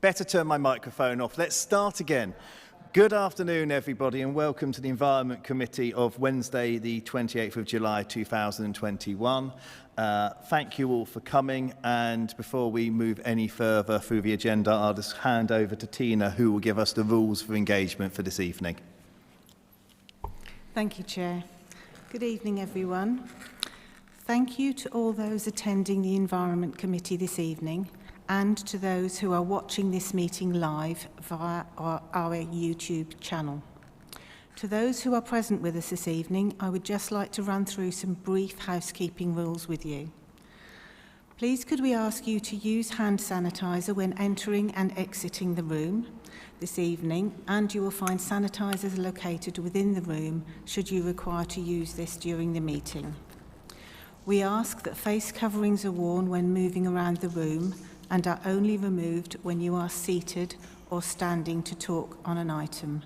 Better turn my microphone off. Let's start again. Good afternoon, everybody, and welcome to the Environment Committee of Wednesday, the 28th of July, 2021. Thank you all for coming, and before we move any further through the agenda, I'll just hand over to Tina, who will give us the rules for engagement for this evening. Thank you, Chair. Good evening, everyone. Thank you to all those attending the Environment Committee this evening, and to those who are watching this meeting live via our YouTube channel. To those who are present with us this evening, I would just like to run through some brief housekeeping rules with you. Please could we ask you to use hand sanitizer when entering and exiting the room this evening, and you will find sanitizers located within the room should you require to use this during the meeting. We ask that face coverings are worn when moving around the room and are only removed when you are seated or standing to talk on an item.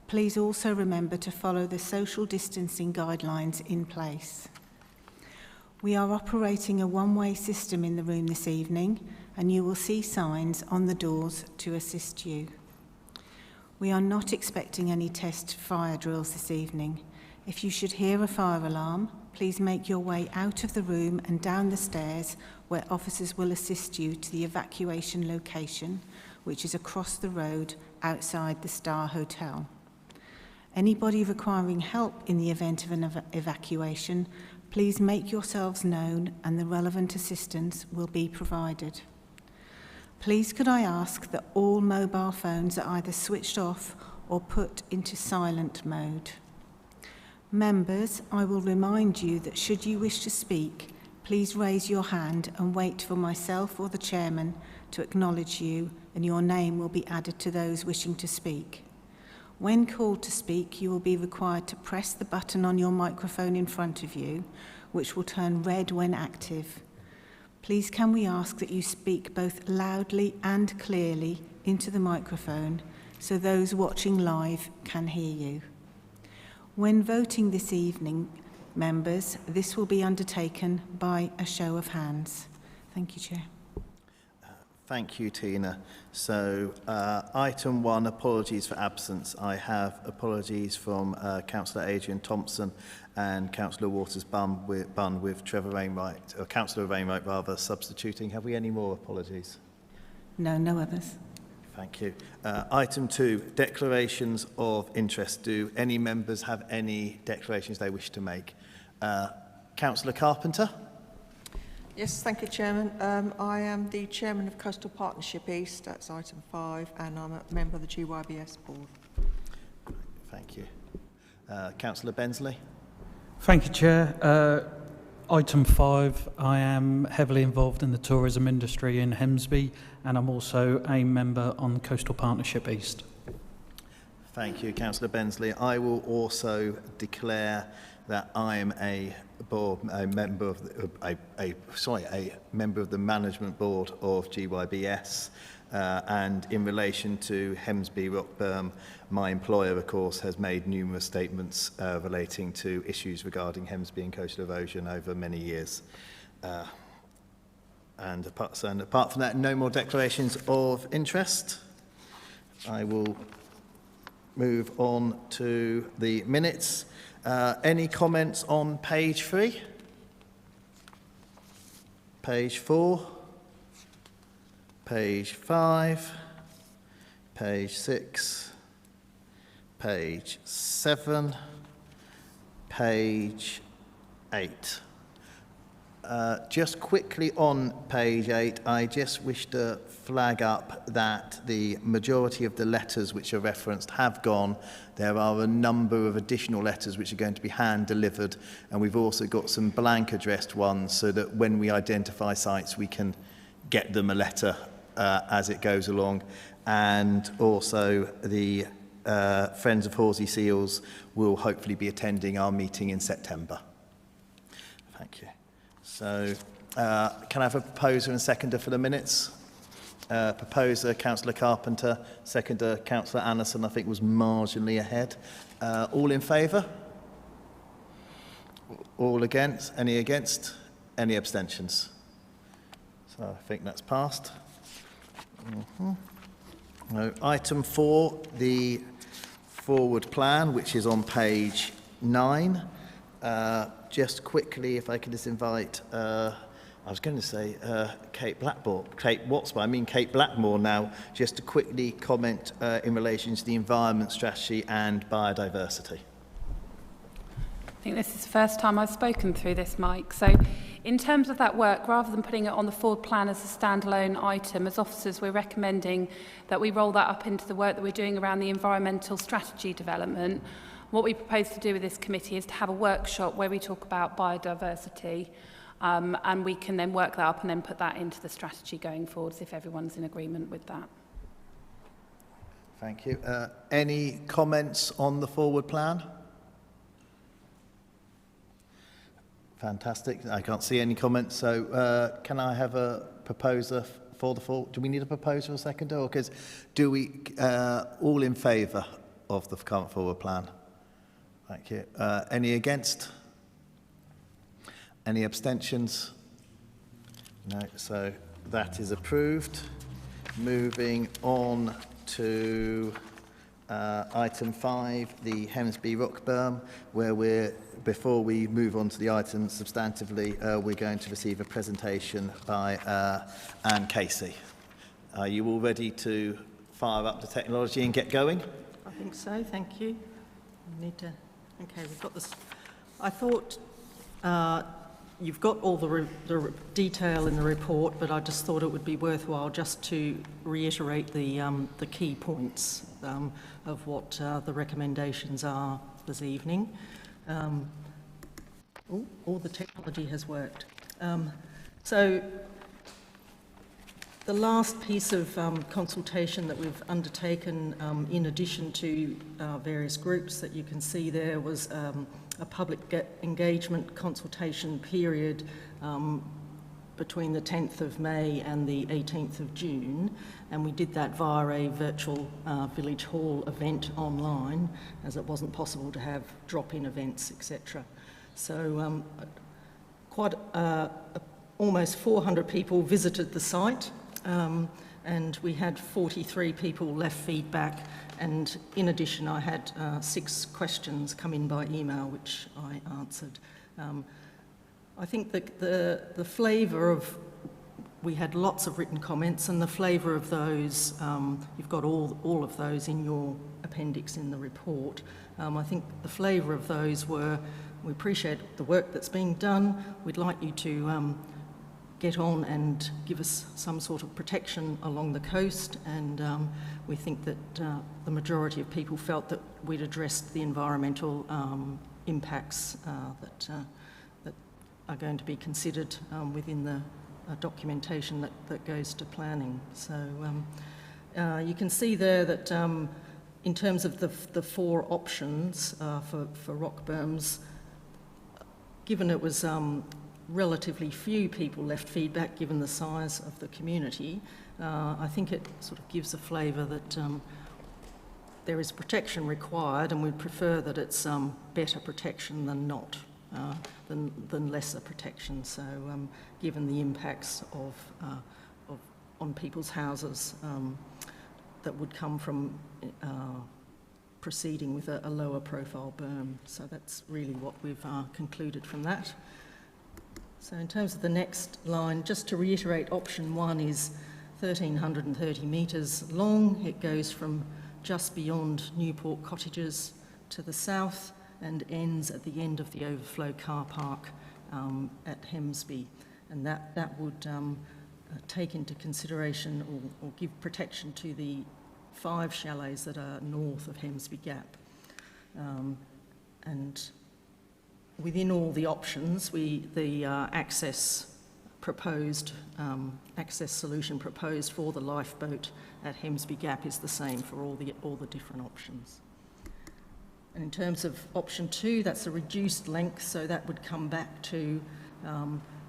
Please also remember to follow the social distancing guidelines in place. We are operating a one-way system in the room this evening, and you will see signs on the doors to assist you. We are not expecting any test fire drills this evening. If you should hear a fire alarm, please make your way out of the room and down the stairs where officers will assist you to the evacuation location, which is across the road outside the Star Hotel. Anybody requiring help in the event of an evacuation, please make yourselves known and the relevant assistance will be provided. Please could I ask that all mobile phones are either switched off or put into silent mode. Members, I will remind you that should you wish to speak, please raise your hand and wait for myself or the chairman to acknowledge you, and your name will be added to those wishing to speak. When called to speak, you will be required to press the button on your microphone in front of you, which will turn red when active. Please can we ask that you speak both loudly and clearly into the microphone so those watching live can hear you. When voting this evening, members, this will be undertaken by a show of hands. Thank you, Chair. Thank you, Tina. So, item 1, apologies for absence. I have apologies from Councillor Adrian Thompson and Councillor Waters-Bunn with Trevor Wainwright, or Councillor Wainwright rather, substituting. Have we any more apologies? No, no others. Thank you. Item 2, declarations of interest. Do any members have any declarations they wish to make? Councillor Carpenter? Yes, thank you, Chairman. I am the Chairman of Coastal Partnership East, that's item 5, and I'm a member of the GYBS board. Thank you. Councillor Bensley? Thank you, Chair. Item 5, I am heavily involved in the tourism industry in Hemsby, and I'm also a member on Coastal Partnership East. Thank you, Councillor Bensley. I will also declare that I am a member of the management board of GYBS, and in relation to Hemsby Rockburn, my employer, of course, has made numerous statements relating to issues regarding Hemsby and coastal erosion over many years. And apart from that, no more declarations of interest. I will move on to the minutes. Any comments on page 3? Page 4? Page 5? Page 6? Page 7? Page 8? Just quickly on page 8, I just wish to flag up that the majority of the letters which are referenced have gone. There are a number of additional letters which are going to be hand-delivered, and we've also got some blank addressed ones so that when we identify sites we can get them a letter as it goes along. And also the Friends of Horsey Seals will hopefully be attending our meeting in September. Thank you. So, can I have a proposer and seconder for the minutes? Proposer, Councillor Carpenter. Seconder, Councillor Anderson, I think was marginally ahead. All in favour? All against? Any against? Any abstentions? So I think that's passed. Item 4, the forward plan, which is on page 9. Just quickly, if I could just invite, I was going to say Kate Watts, but I mean Kate Blackmore now, just to quickly comment in relation to the environment strategy and biodiversity. I think this is the first time I've spoken through this, Mike. So in terms of that work, rather than putting it on the forward plan as a standalone item, as officers we're recommending that we roll that up into the work that we're doing around the environmental strategy development. What we propose to do with this committee is to have a workshop where we talk about biodiversity, and we can then work that up and then put that into the strategy going forwards if everyone's in agreement with that. Thank you. Any comments on the forward plan? Fantastic. I can't see any comments. So can I have a proposer for the forward? Do we need a proposer or seconder? Or because do we all in favour of the current forward plan? Thank you. Any against? Any abstentions? No. So that is approved. Moving on to item 5, the Hemsby Rock Berm, where before we move on to the item substantively, we're going to receive a presentation by Anne Casey. Are you all ready to fire up the technology and get going? I think so, thank you. We need to, okay, we've got this. I thought you've got all the detail in the report, but I just thought it would be worthwhile just to reiterate the key points of what the recommendations are this evening. All the technology has worked. So the last piece of consultation that we've undertaken, in addition to various groups that you can see there, was a public engagement consultation period between the 10th of May and the 18th of June, and we did that via a virtual village hall event online, as it wasn't possible to have drop-in events, etc. So almost 400 people visited the site, and we had 43 people left feedback, and in addition I had 6 questions come in by email which I answered. I think that the flavour of, we had lots of written comments, and the flavour of those, you've got all of those in your appendix in the report. I think the flavour of those were, we appreciate the work that's being done, we'd like you to get on and give us some sort of protection along the coast, and we think that the majority of people felt that we'd addressed the environmental impacts that are going to be considered within the documentation that goes to planning. So you can see there that in terms of the 4 options for rock berms, given it was relatively few people left feedback given the size of the community, I think it sort of gives a flavour that there is protection required, and we'd prefer that it's better protection than not, than lesser protection. So given the impacts on people's houses that would come from proceeding with a lower profile berm. So that's really what we've concluded from that. So in terms of the next line, just to reiterate, option 1 is 1,330 metres long. It goes from just beyond Newport Cottages to the south and ends at the end of the overflow car park at Hemsby. And that would take into consideration or give protection to the 5 chalets that are north of Hemsby Gap. And within all the options, the access solution proposed for the lifeboat at Hemsby Gap is the same for all the different options. And in terms of option 2, that's a reduced length, so that would come back to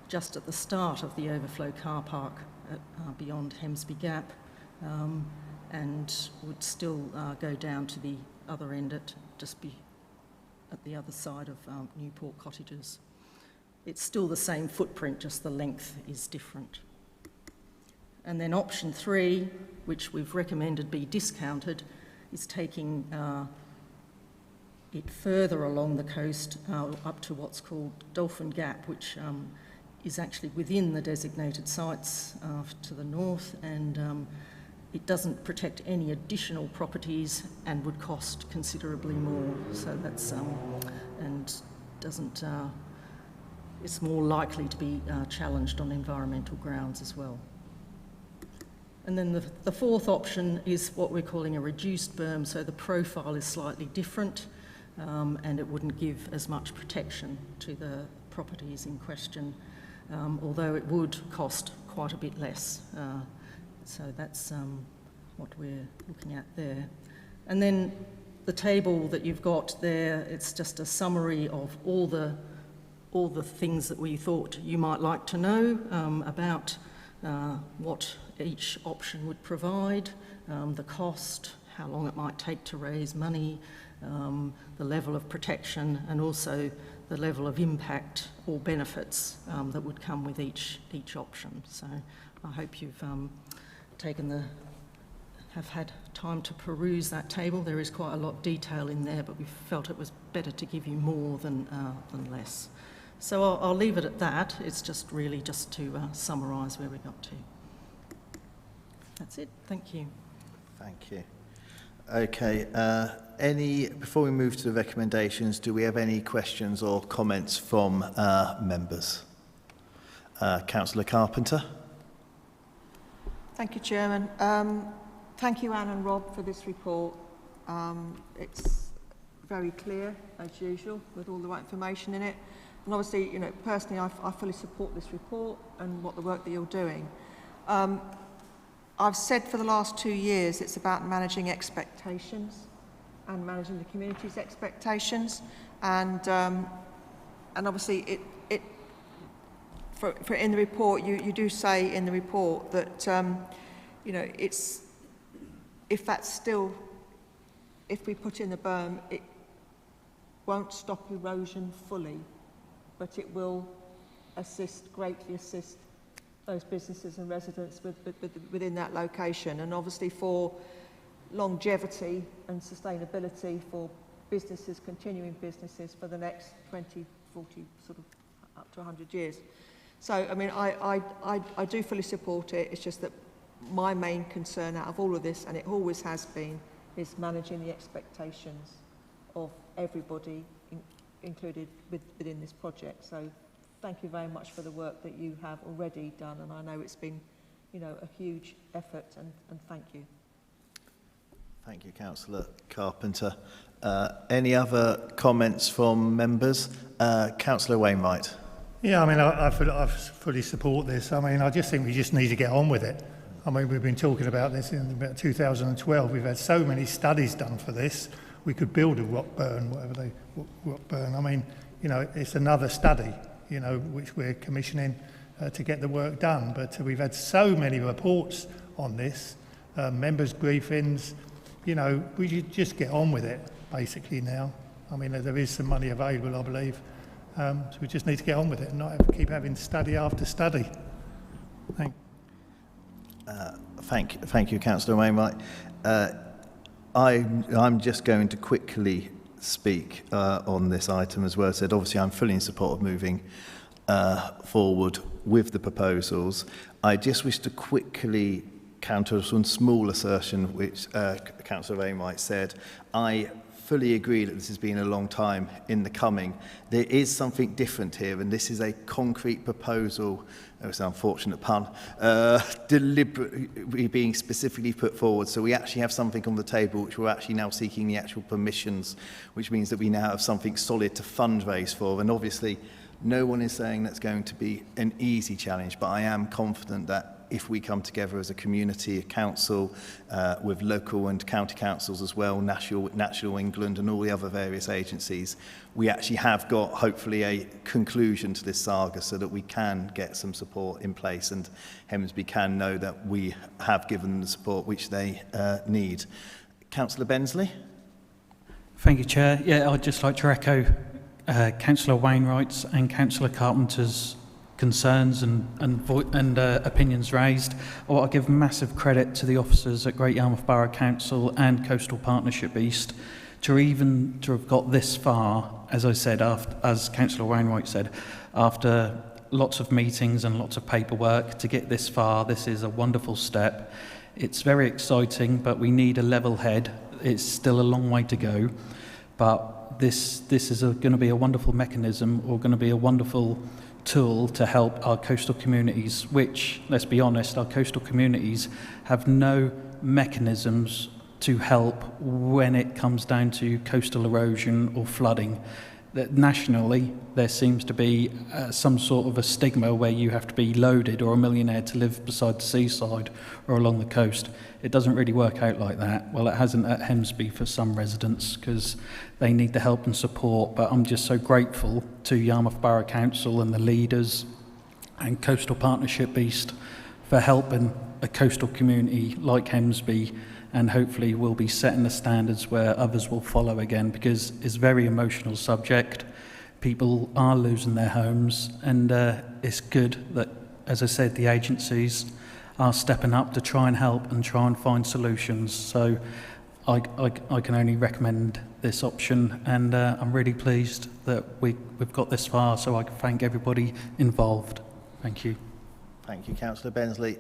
just at the start of the overflow car park beyond Hemsby Gap, and would still go down to the other end at the other side of Newport Cottages. It's still the same footprint, just the length is different. And then option 3, which we've recommended be discounted, is taking it further along the coast up to what's called Dolphin Gap, which is actually within the designated sites to the north, and it doesn't protect any additional properties and would cost considerably more. So that's and doesn't. It's more likely to be challenged on environmental grounds as well. And then the fourth option is what we're calling a reduced berm, so the profile is slightly different and it wouldn't give as much protection to the properties in question, although it would cost quite a bit less. So that's what we're looking at there. And then the table that you've got there, it's just a summary of all the things that we thought you might like to know about what each option would provide, the cost, how long it might take to raise money, the level of protection, and also the level of impact or benefits that would come with each option. So I hope you've have had time to peruse that table. There is quite a lot of detail in there, but we felt it was better to give you more than less. So I'll leave it at that. It's just really just to summarise where we got to. That's it. Thank you. Thank you. Okay. Before we move to the recommendations, do we have any questions or comments from members? Councillor Carpenter. Thank you, Chairman. Thank you, Anne and Rob, for this report. It's very clear, as usual, with all the right information in it. And obviously, you know, personally, I fully support this report and what the work that you're doing. I've said for the last 2 years it's about managing expectations and managing the community's expectations, and obviously for in the report you do say in the report that you know, it's if we put in the berm, it won't stop erosion fully, but it will greatly assist those businesses and residents within that location. And obviously for longevity and sustainability for businesses, continuing businesses for the next 20, 40, sort of up to 100 years. So, I mean, I do fully support it. It's just that my main concern out of all of this, and it always has been, is managing the expectations of everybody included within this project. So thank you very much for the work that you have already done, and I know it's been, you know, a huge effort, and thank you. Thank you, Councillor Carpenter. Any other comments from members? Councillor Wainwright. Yeah, I mean, I fully support this. I mean, I just think we just need to get on with it. I mean, we've been talking about this in about 2012. We've had so many studies done for this. We could build a rock burn, rock burn. I mean, you know, it's another study, you know, which we're commissioning to get the work done. But we've had so many reports on this, members' briefings. You know, we should just get on with it, basically, now. I mean, there is some money available, I believe. So we just need to get on with it and not keep having study after study. Thank you, Councillor Wainwright. I'm just going to quickly speak on this item as well. Said obviously I'm fully in support of moving forward with the proposals. I just wish to quickly counter one small assertion which Councillor Wainwright said. I fully agree that this has been a long time in the coming. There is something different here, and this is a concrete proposal, it's an unfortunate pun, deliberately being specifically put forward. So we actually have something on the table which we're actually now seeking the actual permissions, which means that we now have something solid to fundraise for. And obviously, no one is saying that's going to be an easy challenge, but I am confident that if we come together as a community, a council, with local and county councils as well, Natural England and all the other various agencies, we actually have got hopefully a conclusion to this saga so that we can get some support in place and Hemsby can know that we have given them the support which they need. Councillor Bensley? Thank you, Chair. Yeah, I'd just like to echo Councillor Wainwright's and Councillor Carpenter's concerns and opinions raised. I want to give massive credit to the officers at Great Yarmouth Borough Council and Coastal Partnership East to have got this far, as I said, as Councillor Wainwright said, after lots of meetings and lots of paperwork to get this far. This is a wonderful step. It's very exciting, but we need a level head. It's still a long way to go, but this is going to be a wonderful mechanism, or going to be a wonderful tool to help our coastal communities, which, let's be honest, our coastal communities have no mechanisms to help when it comes down to coastal erosion or flooding. That nationally, there seems to be some sort of a stigma where you have to be loaded or a millionaire to live beside the seaside or along the coast. It doesn't really work out like that. Well, it hasn't at Hemsby for some residents because they need the help and support, but I'm just so grateful to Yarmouth Borough Council and the leaders and Coastal Partnership East for helping a coastal community like Hemsby, and hopefully we'll be setting the standards where others will follow again, because it's a very emotional subject. People are losing their homes, and it's good that, as I said, the agencies are stepping up to try and help and try and find solutions. So I can only recommend this option, and I'm really pleased that we've got this far, so I can thank everybody involved. Thank you. Thank you, Councillor Bensley.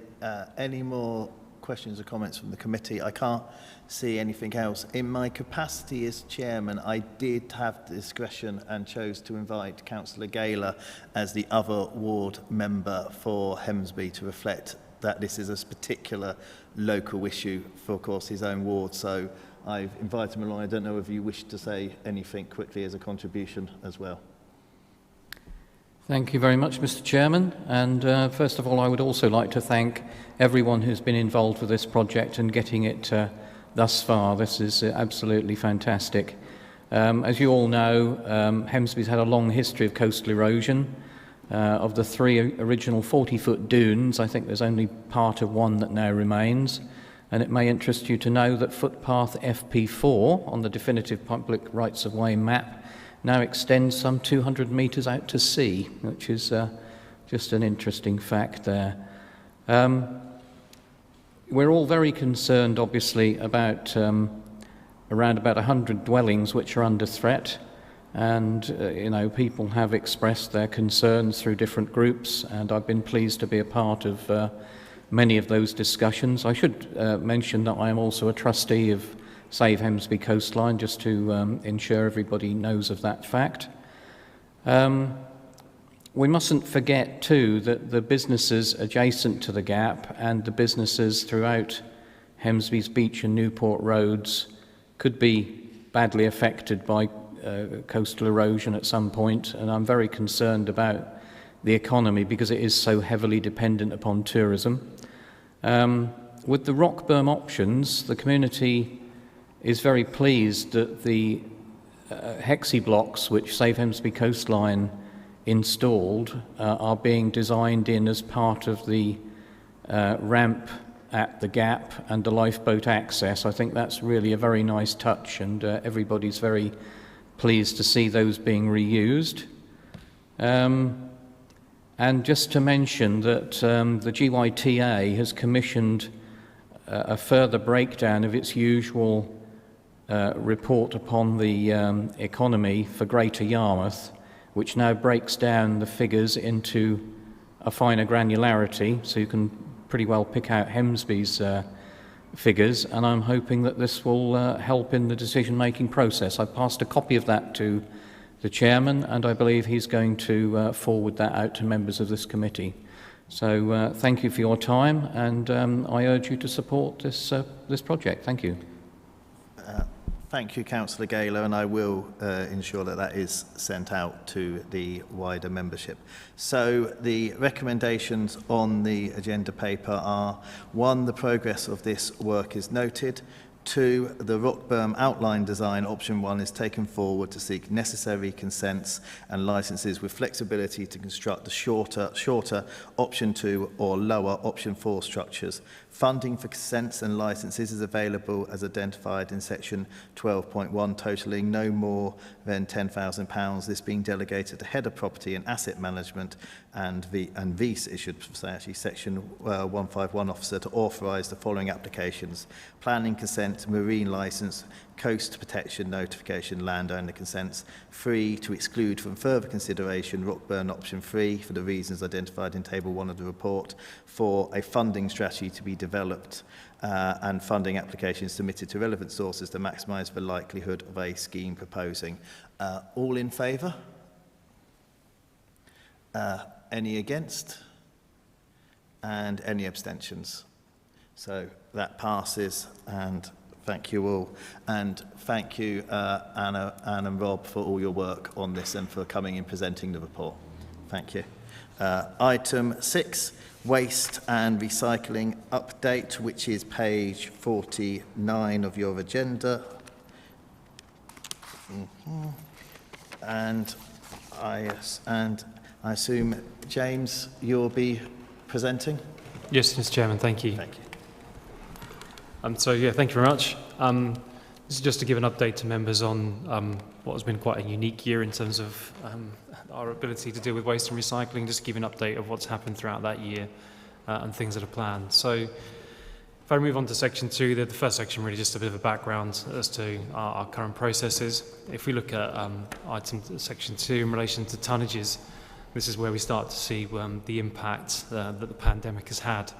Any more questions or comments from the committee? I can't see anything else. In my capacity as chairman, I did have discretion and chose to invite Councillor Gaylor as the other ward member for Hemsby to reflect that this is a particular local issue for, of course, his own ward. So I've invited him along. I don't know if you wish to say anything quickly as a contribution as well. Thank you very much, Mr. Chairman. And first of all, I would also like to thank everyone who's been involved with this project and getting it thus far. This is absolutely fantastic. As you all know, Hemsby's had a long history of coastal erosion. Of the 3 original 40-foot dunes, I think there's only part of one that now remains. And it may interest you to know that footpath FP4 on the definitive public rights-of-way map now extends some 200 metres out to sea, which is just an interesting fact there. We're all very concerned, obviously, about around about 100 dwellings which are under threat, and people have expressed their concerns through different groups, and I've been pleased to be a part of many of those discussions. I should mention that I am also a trustee of Save Hemsby Coastline, just to ensure everybody knows of that fact. We mustn't forget too that the businesses adjacent to the gap and the businesses throughout Hemsby's Beach and Newport roads could be badly affected by coastal erosion at some point, and I'm very concerned about the economy because it is so heavily dependent upon tourism. With the rock berm options, the community is very pleased that the hexi blocks which Save Hemsby Coastline installed are being designed in as part of the ramp at the gap and the lifeboat access. I think that's really a very nice touch, and everybody's very pleased to see those being reused. And just to mention that the GYTA has commissioned a further breakdown of its usual report upon the economy for Greater Yarmouth, which now breaks down the figures into a finer granularity, so you can pretty well pick out Hemsby's figures, and I'm hoping that this will help in the decision-making process. I've passed a copy of that to the chairman, and I believe he's going to forward that out to members of this committee. So thank you for your time, and I urge you to support this project. Thank you. Thank you, Councillor Gaylor, and I will ensure that that is sent out to the wider membership. So the recommendations on the agenda paper are: 1, the progress of this work is noted; 2, the rock berm outline design option 1 is taken forward to seek necessary consents and licenses with flexibility to construct the shorter option 2 or lower option 4 structures Funding for consents and licences is available as identified in section 12.1, totalling no more than £10,000, this being delegated to Head of Property and Asset Management and VEAS, it should say actually, section 151 officer to authorise the following applications: planning consent, marine licence, coast protection notification, landowner consents. 3, to exclude from further consideration Rockburn option 3 for the reasons identified in table 1 of the report. 4, a funding strategy to be developed and funding applications submitted to relevant sources to maximise the likelihood of a scheme proposing. All in favour? Any against? And any abstentions? So that passes, and thank you all. And thank you, Anne and Rob, for all your work on this and for coming and presenting the report. Thank you. Item 6, waste and recycling update, which is page 49 of your agenda. And I assume, James, you'll be presenting? Yes, Mr. Chairman, thank you. Thank you. Thank you very much. This is just to give an update to members on what has been quite a unique year in terms of our ability to deal with waste and recycling, just to give an update of what's happened throughout that year and things that are planned. So if I move on to section 2, the first section really just a bit of a background as to our current processes. If we look at section 2 in relation to tonnages, this is where we start to see the impact that the pandemic has had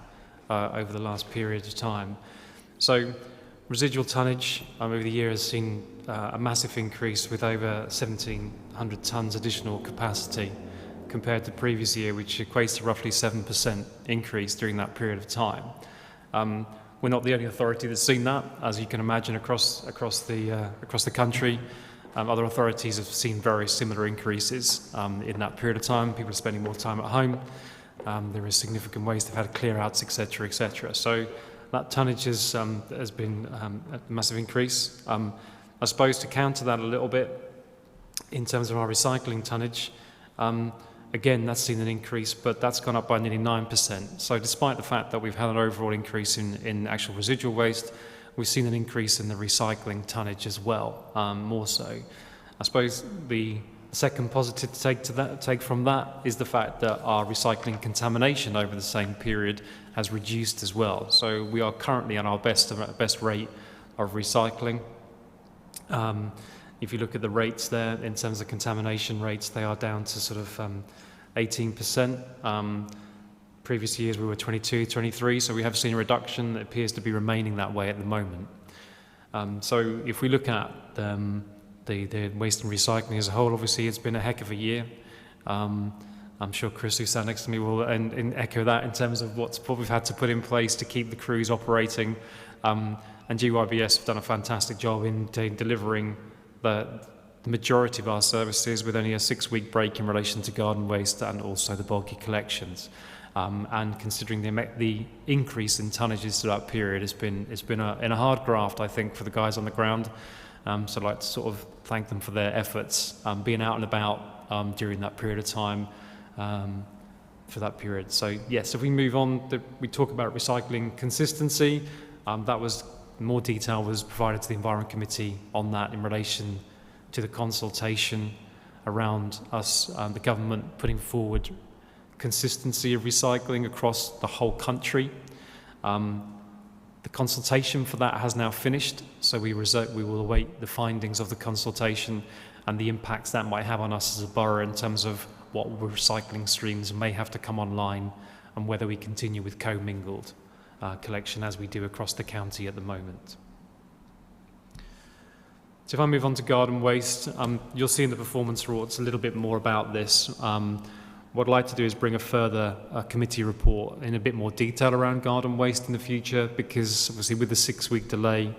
over the last period of time. So residual tonnage over the year has seen a massive increase with over 1,700 tonnes additional capacity compared to the previous year, which equates to roughly 7% increase during that period of time. We're not the only authority that's seen that, as you can imagine, across the country. Other authorities have seen very similar increases in that period of time. People are spending more time at home. There is significant waste, they've had clear-outs, etc., etc. So that tonnage has been a massive increase. I suppose to counter that a little bit, in terms of our recycling tonnage, again, that's seen an increase, but that's gone up by nearly 9%. So despite the fact that we've had an overall increase in actual residual waste, we've seen an increase in the recycling tonnage as well, more so. I suppose the second positive to take from that is the fact that our recycling contamination over the same period has reduced as well. So we are currently on our best rate of recycling. If you look at the rates there, in terms of contamination rates, they are down to sort of 18%. Previous years we were 22, 23, so we have seen a reduction that appears to be remaining that way at the moment. So if we look at the waste and recycling as a whole, obviously it's been a heck of a year. I'm sure Chris, who sat next to me, will echo that in terms of what we've had to put in place to keep the crews operating. And GYBS have done a fantastic job in delivering the majority of our services with only a 6-week break in relation to garden waste and also the bulky collections. And considering the increase in tonnages through that period, it's been a hard graft, I think, for the guys on the ground. So I'd like to sort of thank them for their efforts, being out and about during that period of time for that period. So yes, if we move on, we talk about recycling consistency. That was more detail was provided to the Environment Committee on that in relation to the consultation around us, the government putting forward consistency of recycling across the whole country. The consultation for that has now finished, so we will await the findings of the consultation and the impacts that might have on us as a borough in terms of what recycling streams may have to come online and whether we continue with commingled collection as we do across the county at the moment. So if I move on to garden waste, you'll see in the performance reports a little bit more about this. What I'd like to do is bring a further committee report in a bit more detail around garden waste in the future, because obviously with the 6-week delay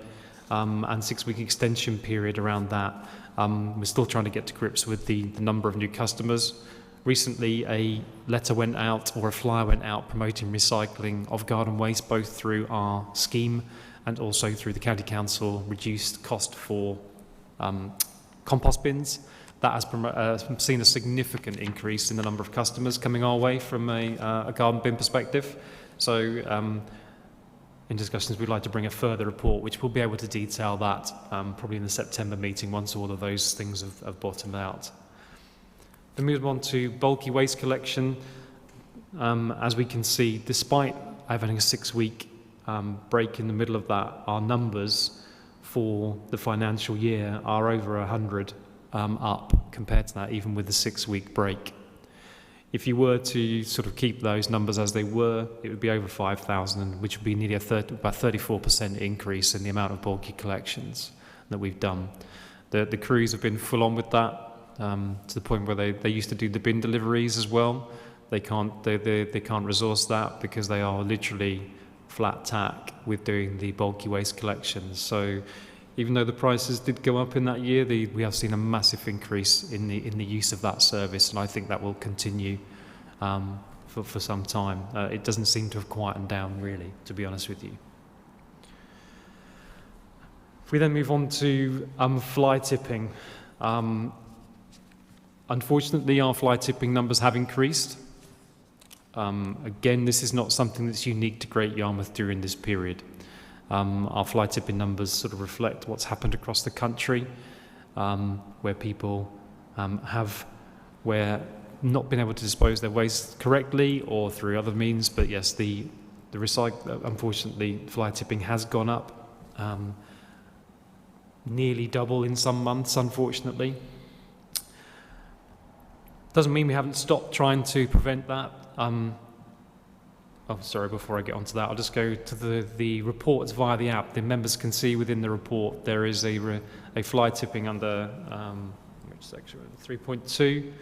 and 6-week extension period around that, we're still trying to get to grips with the number of new customers. Recently, a letter went out, or a flyer went out, promoting recycling of garden waste, both through our scheme and also through the County Council reduced cost for compost bins. That has seen a significant increase in the number of customers coming our way from a garden bin perspective. So in discussions, we'd like to bring a further report, which we'll be able to detail that probably in the September meeting once all of those things have bottomed out. Then move on to bulky waste collection. As we can see, despite having a 6-week break in the middle of that, our numbers for the financial year are over 100 up compared to that, even with the 6-week break. If you were to sort of keep those numbers as they were, it would be over 5,000, which would be nearly about 34% increase in the amount of bulky collections that we've done. The crews have been full on with that, to the point where they used to do the bin deliveries as well. They can't resource that because they are literally flat tack with doing the bulky waste collections. So even though the prices did go up in that year, we have seen a massive increase in the use of that service, and I think that will continue for some time. It doesn't seem to have quietened down, really, to be honest with you. If we then move on to fly tipping, unfortunately our fly tipping numbers have increased. Again, this is not something that's unique to Great Yarmouth during this period. Our fly tipping numbers sort of reflect what's happened across the country, where people have not been able to dispose their waste correctly or through other means. But yes, unfortunately, fly tipping has gone up, nearly double in some months, unfortunately. Doesn't mean we haven't stopped trying to prevent that. Before I get onto that, I'll just go to the reports via the app. The members can see within the report there is a fly tipping under which section? 3.2.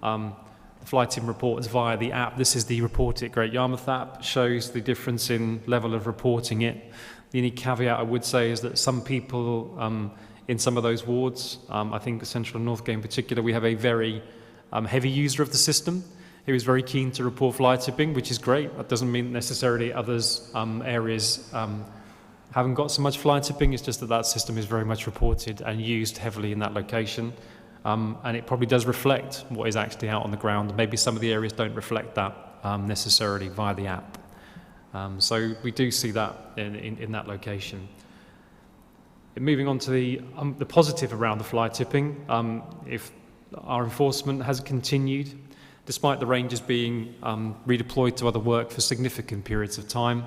The fly tipping reports via the app. This is the Report It Great Yarmouth app. Shows the difference in level of reporting it. The only caveat I would say is that some people in some of those wards, I think Central and Northgate in particular, we have a very heavy user of the system who is very keen to report fly tipping, which is great. That doesn't mean necessarily others areas haven't got so much fly tipping. It's just that system is very much reported and used heavily in that location. And it probably does reflect what is actually out on the ground. Maybe some of the areas don't reflect that necessarily via the app. So we do see that in that location. Moving on to the positive around the fly tipping, if our enforcement has continued, despite the rangers being redeployed to other work for significant periods of time.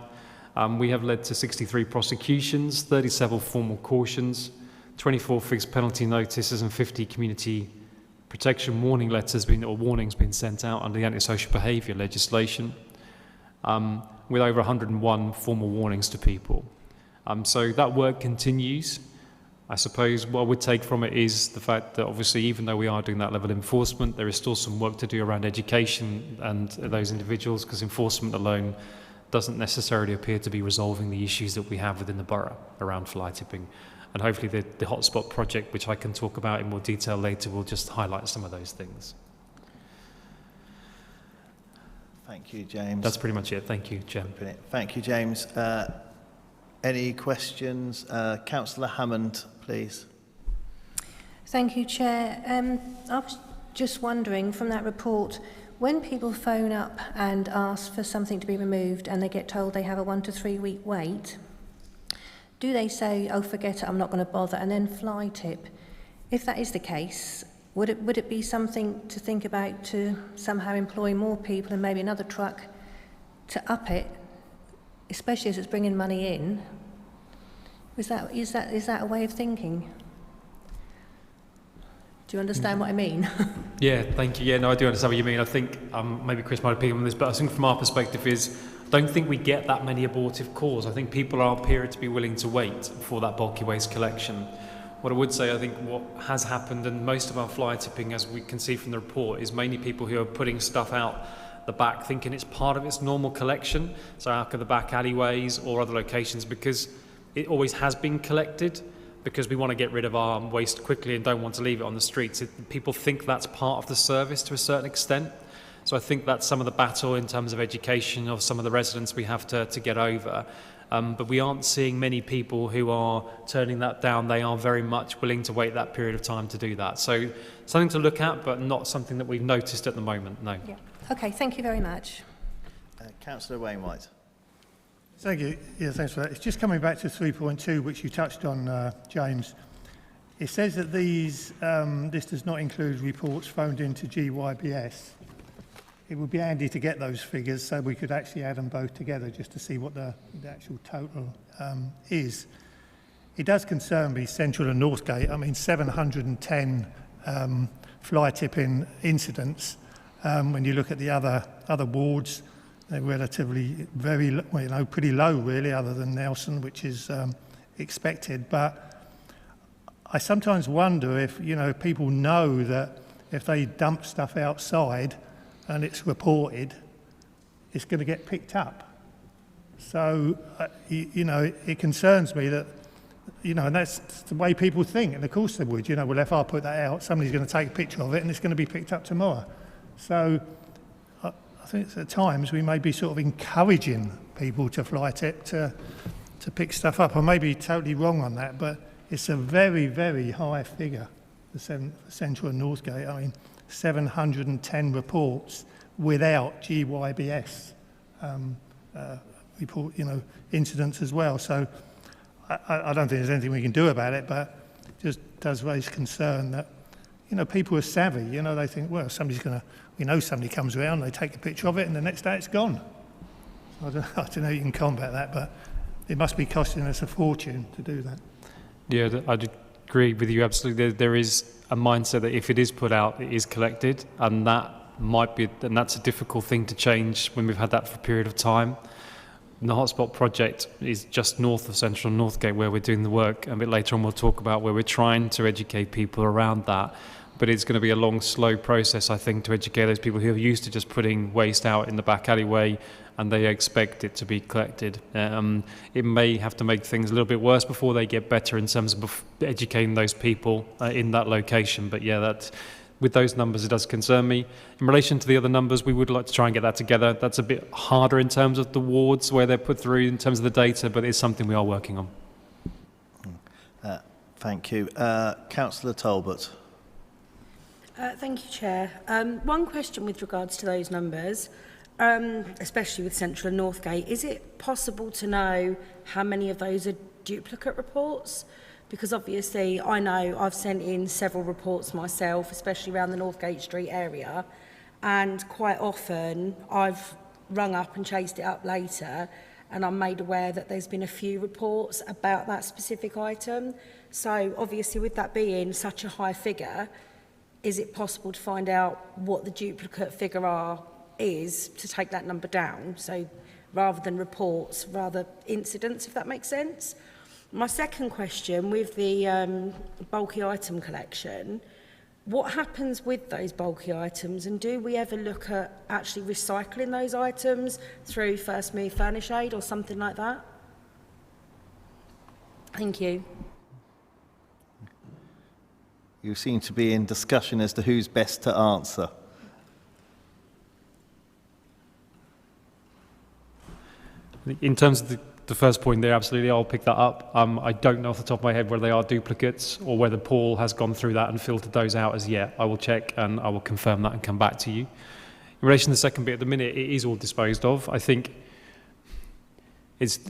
We have led to 63 prosecutions, 37 formal cautions, 24 fixed penalty notices and 50 community protection warning letters warnings been sent out under the antisocial behaviour legislation, with over 101 formal warnings to people. So that work continues. I suppose what I would take from it is the fact that obviously even though we are doing that level of enforcement, there is still some work to do around education and those individuals, because enforcement alone doesn't necessarily appear to be resolving the issues that we have within the borough around fly tipping. And hopefully the hotspot project, which I can talk about in more detail later, will just highlight some of those things. Thank you, James. That's pretty much it. Thank you, Jem. Thank you, James. Any questions? Councillor Hammond, please. Thank you, Chair. I was just wondering, from that report, when people phone up and ask for something to be removed and they get told they have a 1 to 3 week wait, do they say, oh, forget it, I'm not going to bother, and then fly tip? If that is the case, would it be something to think about to somehow employ more people and maybe another truck to up it, especially as it's bringing money in? Is that a way of thinking? Do you understand what I mean? Yeah, thank you. Yeah, no, I do understand what you mean. I think maybe Chris might opinion on this, but I think from our perspective is, I don't think we get that many abortive calls. I think people are appearing to be willing to wait for that bulky waste collection. What I would say, I think what has happened, and most of our fly tipping, as we can see from the report, is mainly people who are putting stuff out the back thinking it's part of its normal collection, so out of the back alleyways or other locations, because it always has been collected, because we want to get rid of our waste quickly and don't want to leave it on the streets. People think that's part of the service to a certain extent. So I think that's some of the battle in terms of education of some of the residents we have to get over. But we aren't seeing many people who are turning that down. They are very much willing to wait that period of time to do that. So something to look at, but not something that we've noticed at the moment, no. Yeah. Okay, thank you very much. Councillor Wainwright. Thank you. Yeah, thanks for that. It's just coming back to 3.2, which you touched on, James. It says that this does not include reports phoned into GYBS. It would be handy to get those figures so we could actually add them both together just to see what the actual total is. It does concern me, Central and Northgate. I mean, 710 fly tipping incidents. When you look at the other wards, they're relatively pretty low really, other than Nelson, which is expected. But I sometimes wonder if people know that if they dump stuff outside and it's reported, it's going to get picked up. So it concerns me that and that's the way people think. And of course they would. Well, if I put that out, somebody's going to take a picture of it and it's going to be picked up tomorrow. So I think at times we may be sort of encouraging people to fly tip to pick stuff up. I may be totally wrong on that, but it's a very, very high figure for Central and Northgate. I mean, 710 reports without GYBS report, incidents as well. So I don't think there's anything we can do about it, but it just does raise concern that, people are savvy. They think, well, somebody comes around, they take a picture of it, and the next day it's gone. I don't know how you can combat that, but it must be costing us a fortune to do that. Yeah, I'd agree with you absolutely. There is a mindset that if it is put out, it is collected, and that's a difficult thing to change when we've had that for a period of time. The hotspot project is just north of Central and Northgate where we're doing the work. A bit later on we'll talk about where we're trying to educate people around that. But it's going to be a long, slow process, I think, to educate those people who are used to just putting waste out in the back alleyway and they expect it to be collected. It may have to make things a little bit worse before they get better in terms of educating those people in that location. But yeah, with those numbers, it does concern me. In relation to the other numbers, we would like to try and get that together. That's a bit harder in terms of the wards where they're put through in terms of the data, but it's something we are working on. Thank you. Councillor Talbot. Thank you, Chair. One question with regards to those numbers, especially with Central and Northgate. Is it possible to know how many of those are duplicate reports? Because obviously I know I've sent in several reports myself, especially around the Northgate Street area, and quite often I've rung up and chased it up later and I'm made aware that there's been a few reports about that specific item. So obviously with that being such a high figure, is it possible to find out what the duplicate figure is to take that number down? So rather than reports, rather incidents, if that makes sense. My second question, with the bulky item collection, what happens with those bulky items, and do we ever look at actually recycling those items through First Move Furnish Aid or something like that? Thank you. You seem to be in discussion as to who's best to answer. In terms of the first point there, absolutely, I'll pick that up. I don't know off the top of my head whether they are duplicates or whether Paul has gone through that and filtered those out as yet. I will check and I will confirm that and come back to you. In relation to the second bit, at the minute, it is all disposed of. I think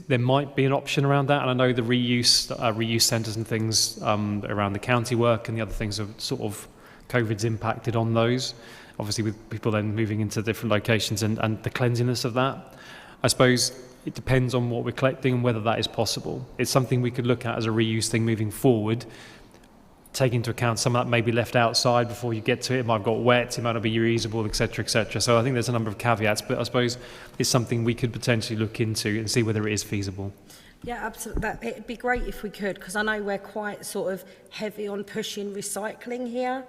there might be an option around that, and I know the reuse centres and things around the county work and the other things have sort of COVID's impacted on those, obviously with people then moving into different locations and the cleanliness of that. I suppose it depends on what we're collecting and whether that is possible. It's something we could look at as a reuse thing moving forward, take into account some of that may be left outside before you get to it. It might have got wet, it might not be reusable, etc., etc. So I think there's a number of caveats, but I suppose it's something we could potentially look into and see whether it is feasible. Yeah, absolutely. It'd be great if we could, because I know we're quite sort of heavy on pushing recycling here.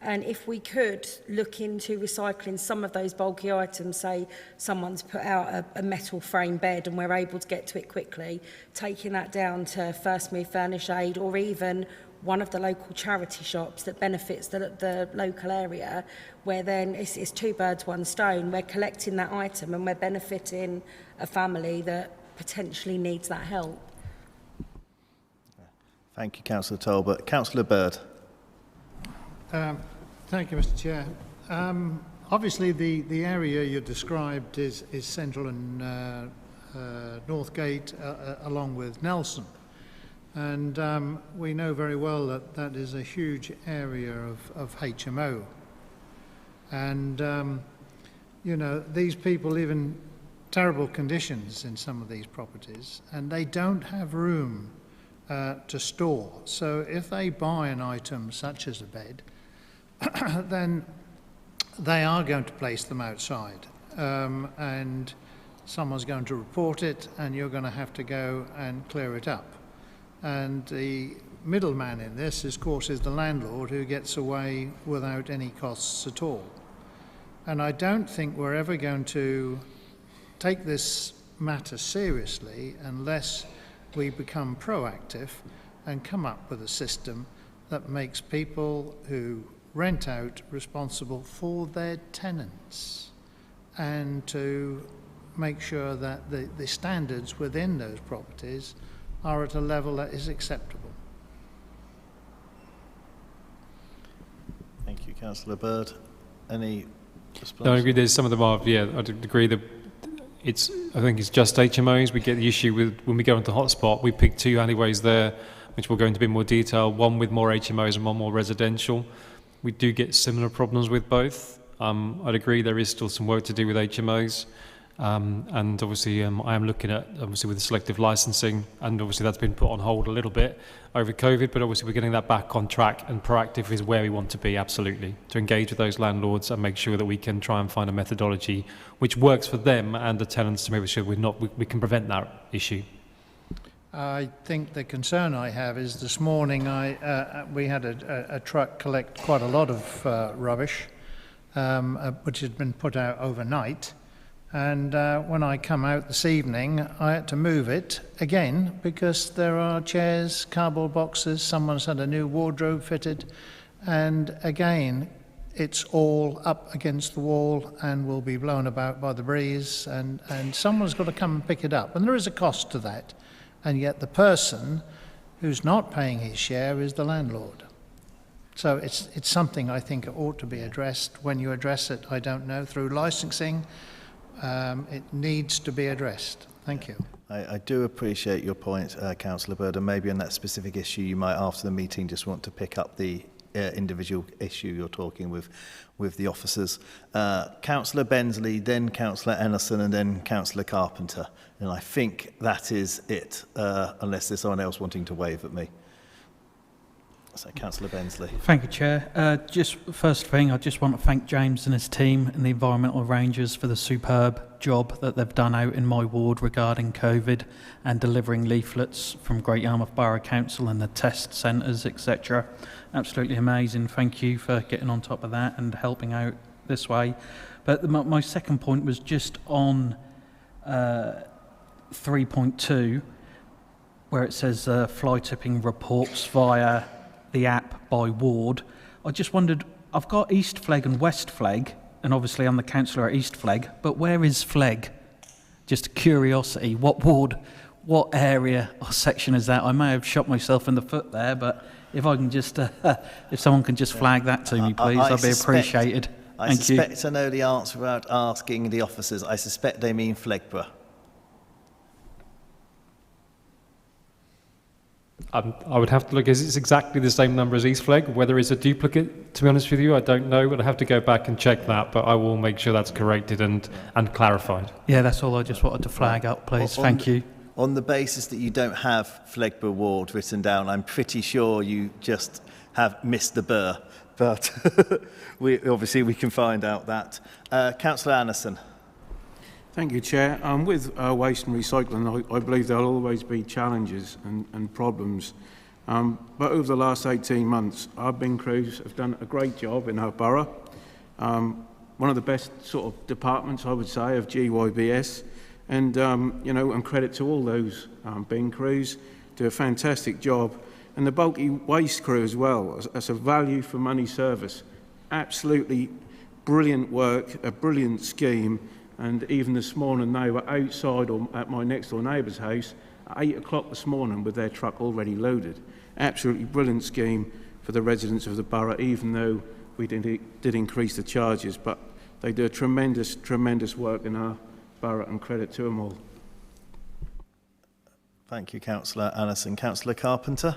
And if we could look into recycling some of those bulky items, say someone's put out a metal frame bed and we're able to get to it quickly, taking that down to First Move Furnish Aid or even one of the local charity shops that benefits the local area, where then it's two birds, one stone. We're collecting that item and we're benefiting a family that potentially needs that help. Thank you, Councillor Talbot. Councillor Bird. Thank you, Mr. Chair. Obviously, the area you described is Central and Northgate along with Nelson. And we know very well that that is a huge area of HMO. And, you know, these people live in terrible conditions in some of these properties, and they don't have room to store. So if they buy an item such as a bed, then they are going to place them outside. And someone's going to report it, and you're going to have to go and clear it up. And the middleman in this, of course, is the landlord, who gets away without any costs at all. And I don't think we're ever going to take this matter seriously unless we become proactive and come up with a system that makes people who rent out responsible for their tenants, and to make sure that the standards within those properties are at a level that is acceptable. Thank you, Councillor Bird. Any response? No, I agree. There's some of them are. Yeah, I agree that I think it's just HMOs. We get the issue with when we go into hotspot. We pick 2 alleyways there, which we'll go into a bit more detail. One with more HMOs and one more residential. We do get similar problems with both. I'd agree there is still some work to do with HMOs. And obviously I am looking at with the selective licensing, and obviously that's been put on hold a little bit over COVID, but obviously we're getting that back on track, and proactive is where we want to be, absolutely, to engage with those landlords and make sure that we can try and find a methodology which works for them and the tenants, to make sure we can prevent that issue. I think the concern I have is this morning we had a truck collect quite a lot of rubbish, which had been put out overnight. And when I come out this evening, I had to move it again because there are chairs, cardboard boxes, someone's had a new wardrobe fitted, and again, it's all up against the wall and will be blown about by the breeze, and someone's got to come and pick it up. And there is a cost to that, and yet the person who's not paying his share is the landlord. So it's something I think ought to be addressed. When you address it, I don't know, through licensing, it needs to be addressed. Thank you. I do appreciate your point, Councillor Bird, and maybe on that specific issue you might, after the meeting, just want to pick up the individual issue you're talking with the officers. Councillor Bensley, then Councillor Ennison, and then Councillor Carpenter. And I think that is it, unless there's someone else wanting to wave at me. So, Councillor Bensley. Thank you, Chair. Just first thing, I just want to thank James and his team and the Environmental Rangers for the superb job that they've done out in my ward regarding COVID and delivering leaflets from Great Yarmouth Borough Council and the test centres, etc. Absolutely amazing. Thank you for getting on top of that and helping out this way. But my second point was just on 3.2, where it says fly tipping reports via the app by ward. I just wondered, I've got East Flegg and West Flegg, and obviously I'm the councillor at East Flegg, but where is Flegg? Just a curiosity, what ward, what area or section is that? I may have shot myself in the foot there, but if I can just, if someone can just flag that to me, please, that'd be appreciated. I suspect I know the answer without asking the officers. I suspect they mean Flegborough. I would have to look, is it exactly the same number as East Flegg? Whether it's a duplicate, to be honest with you, I don't know, but I have to go back and check that, but I will make sure that's corrected and clarified. Yeah, that's all I just wanted to flag up, please. Thank you. On the basis that you don't have Flegborough ward written down, I'm pretty sure you just have missed the burr, but obviously we can find out that. Councillor Anderson. Thank you, Chair. With waste and recycling, I believe there'll always be challenges and problems. But over the last 18 months, our bin crews have done a great job in our borough. One of the best sort of departments, I would say, of GYBS. And, you know, and credit to all those bin crews, do a fantastic job. And the bulky waste crew as well, as a value for money service. Absolutely brilliant work, a brilliant scheme. And even this morning, they were outside or at my next door neighbour's house at 8 o'clock this morning with their truck already loaded. Absolutely brilliant scheme for the residents of the borough, even though we did increase the charges. But they do a tremendous, tremendous work in our borough, and credit to them all. Thank you, Councillor Allison. Councillor Carpenter?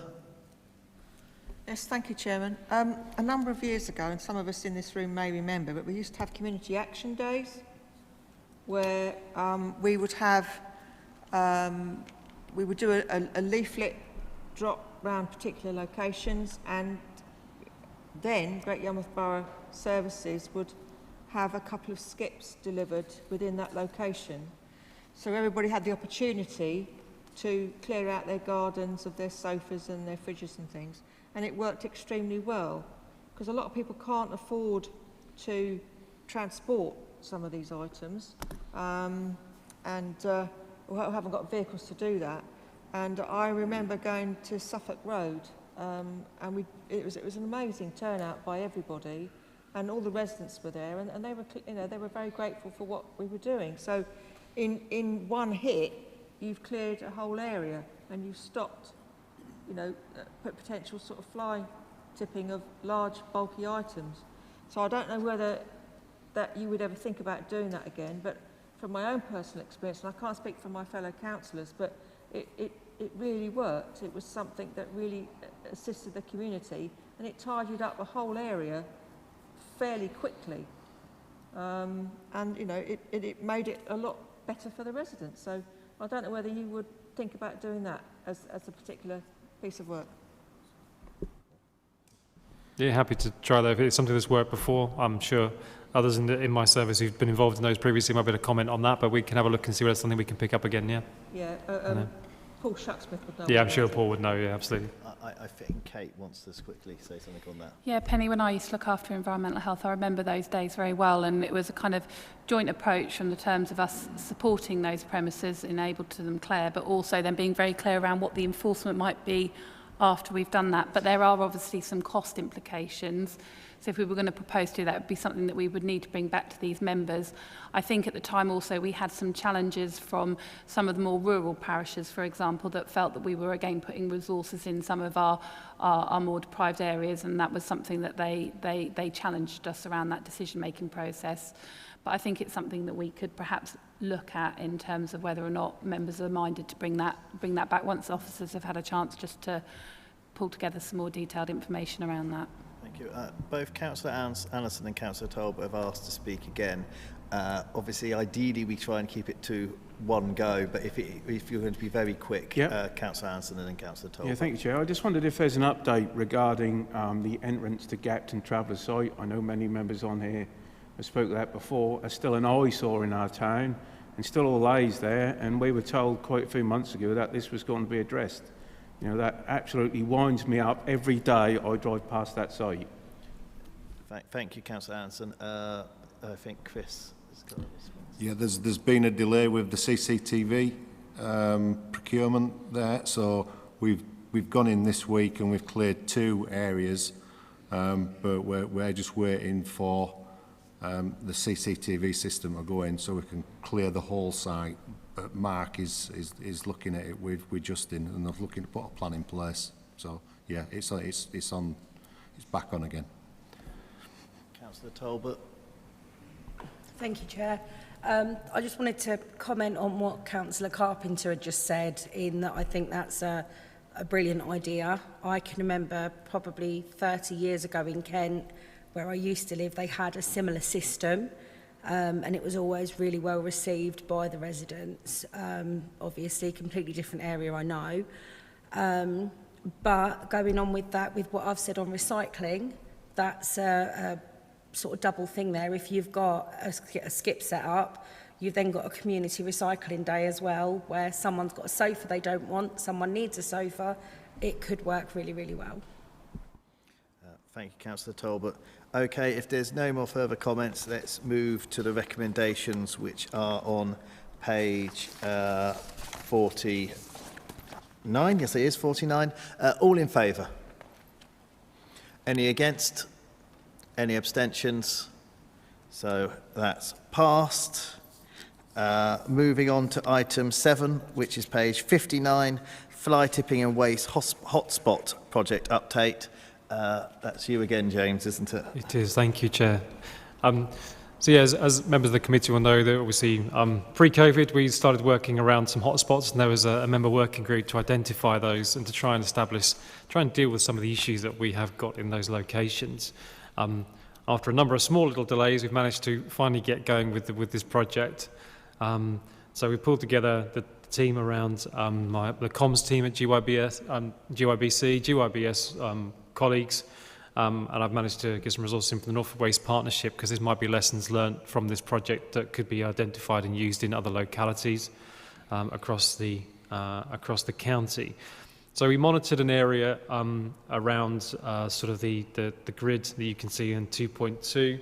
Yes, thank you, Chairman. A number of years ago, and some of us in this room may remember, but we used to have community action days where we would have, we would do a leaflet drop around particular locations, and then Great Yarmouth Borough Services would have a couple of skips delivered within that location. So everybody had the opportunity to clear out their gardens of their sofas and their fridges and things. And it worked extremely well, because a lot of people can't afford to transport some of these items or haven't got vehicles to do that. And I remember going to Suffolk Road and it was an amazing turnout by everybody, and all the residents were there, and they were, they were very grateful for what we were doing. So in one hit, you've cleared a whole area and you've stopped, potential sort of fly tipping of large, bulky items. So I don't know whether that you would ever think about doing that again, but from my own personal experience, and I can't speak for my fellow councillors, but it really worked. It was something that really assisted the community, and it tidied up the whole area fairly quickly. It made it a lot better for the residents. So I don't know whether you would think about doing that as a particular piece of work. Yeah, happy to try that. If it's something that's worked before, I'm sure others in my service who've been involved in those previously might be able to comment on that, but we can have a look and see whether it's something we can pick up again, yeah? Yeah, Paul Shucksmith would know. Yeah, I'm sure Paul would know, yeah, absolutely. I think Kate wants to quickly say something on that. Yeah, Penny, when I used to look after environmental health, I remember those days very well, and it was a kind of joint approach from the terms of us supporting those premises, enabled to them clear, but also then being very clear around what the enforcement might be after we've done that. But there are obviously some cost implications. So if we were going to propose to do that, it would be something that we would need to bring back to these members. I think at the time also we had some challenges from some of the more rural parishes, for example, that felt that we were again putting resources in some of our more deprived areas, and that was something that they challenged us around that decision-making process. But I think it's something that we could perhaps look at in terms of whether or not members are minded to bring that back once officers have had a chance just to pull together some more detailed information around that. Thank you. Both Councillor Allison and Councillor Talbot have asked to speak again. Obviously, ideally, we try and keep it to one go, but if you're going to be very quick, yep. Councillor Allison and then Councillor Talbot. Yeah, thank you, Chair. I just wondered if there's an update regarding the entrance to Gapton Travellers site. I know many members on here have spoke that before. There's still an eyesore in our town and still all lays there, and we were told quite a few months ago that this was going to be addressed. That absolutely winds me up every day I drive past that site. Thank you, Councillor Anderson. I think Chris has got a response. Yeah, there's been a delay with the CCTV procurement there, so we've gone in this week and we've cleared 2 areas, but we're just waiting for the CCTV system to go in so we can clear the whole site. But Mark is looking at it with Justin, and they're looking to put a plan in place. So yeah, it's back on again. Councillor Talbot. Thank you, Chair. I just wanted to comment on what Councillor Carpenter had just said, in that I think that's a brilliant idea. I can remember probably 30 years ago in Kent, where I used to live, they had a similar system. And it was always really well received by the residents. Obviously, completely different area, I know. But going on with that, with what I've said on recycling, that's a sort of double thing there. If you've got a skip set up, you've then got a community recycling day as well, where someone's got a sofa they don't want, someone needs a sofa. It could work really, really well. Thank you, Councillor Talbot. Okay, if there's no more further comments, let's move to the recommendations, which are on page 49. Yes, it is 49. All in favour? Any against? Any abstentions? So that's passed. Moving on to item 7, which is page 59, fly tipping and waste hotspot project update. That's you again, James, isn't it? It is. Thank you, Chair. So yeah, as members of the committee will know, that obviously pre-COVID we started working around some hotspots, and there was a member working group to identify those and to try and deal with some of the issues that we have got in those locations. After a number of small little delays, we've managed to finally get going with this project. So we pulled together the team around the comms team at GYBC, GYBS colleagues, and I've managed to get some resources in from the Norfolk Waste Partnership, because this might be lessons learned from this project that could be identified and used in other localities across the county. So we monitored an area around sort of the grid that you can see in 2.2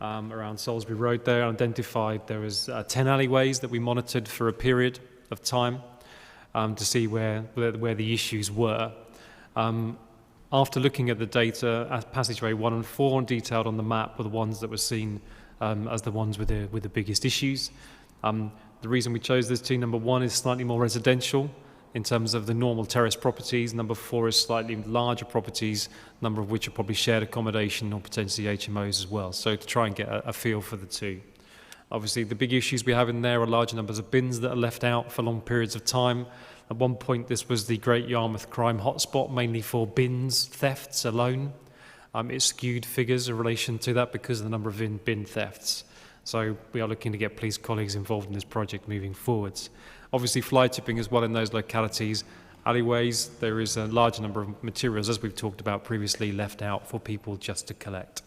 around Salisbury Road there, identified there was 10 alleyways that we monitored for a period of time to see where the issues were. After looking at the data, passageway 1 and 4 and detailed on the map were the ones that were seen as the ones with the biggest issues. The reason we chose those two, number 1 is slightly more residential in terms of the normal terrace properties. Number 4 is slightly larger properties, a number of which are probably shared accommodation or potentially HMOs as well. So to try and get a feel for the two. Obviously, the big issues we have in there are large numbers of bins that are left out for long periods of time. At one point, this was the Great Yarmouth crime hotspot, mainly for bins thefts alone. It skewed figures in relation to that because of the number of bin thefts. So we are looking to get police colleagues involved in this project moving forwards. Obviously, fly tipping as well in those localities. Alleyways, there is a large number of materials, as we've talked about previously, left out for people just to collect.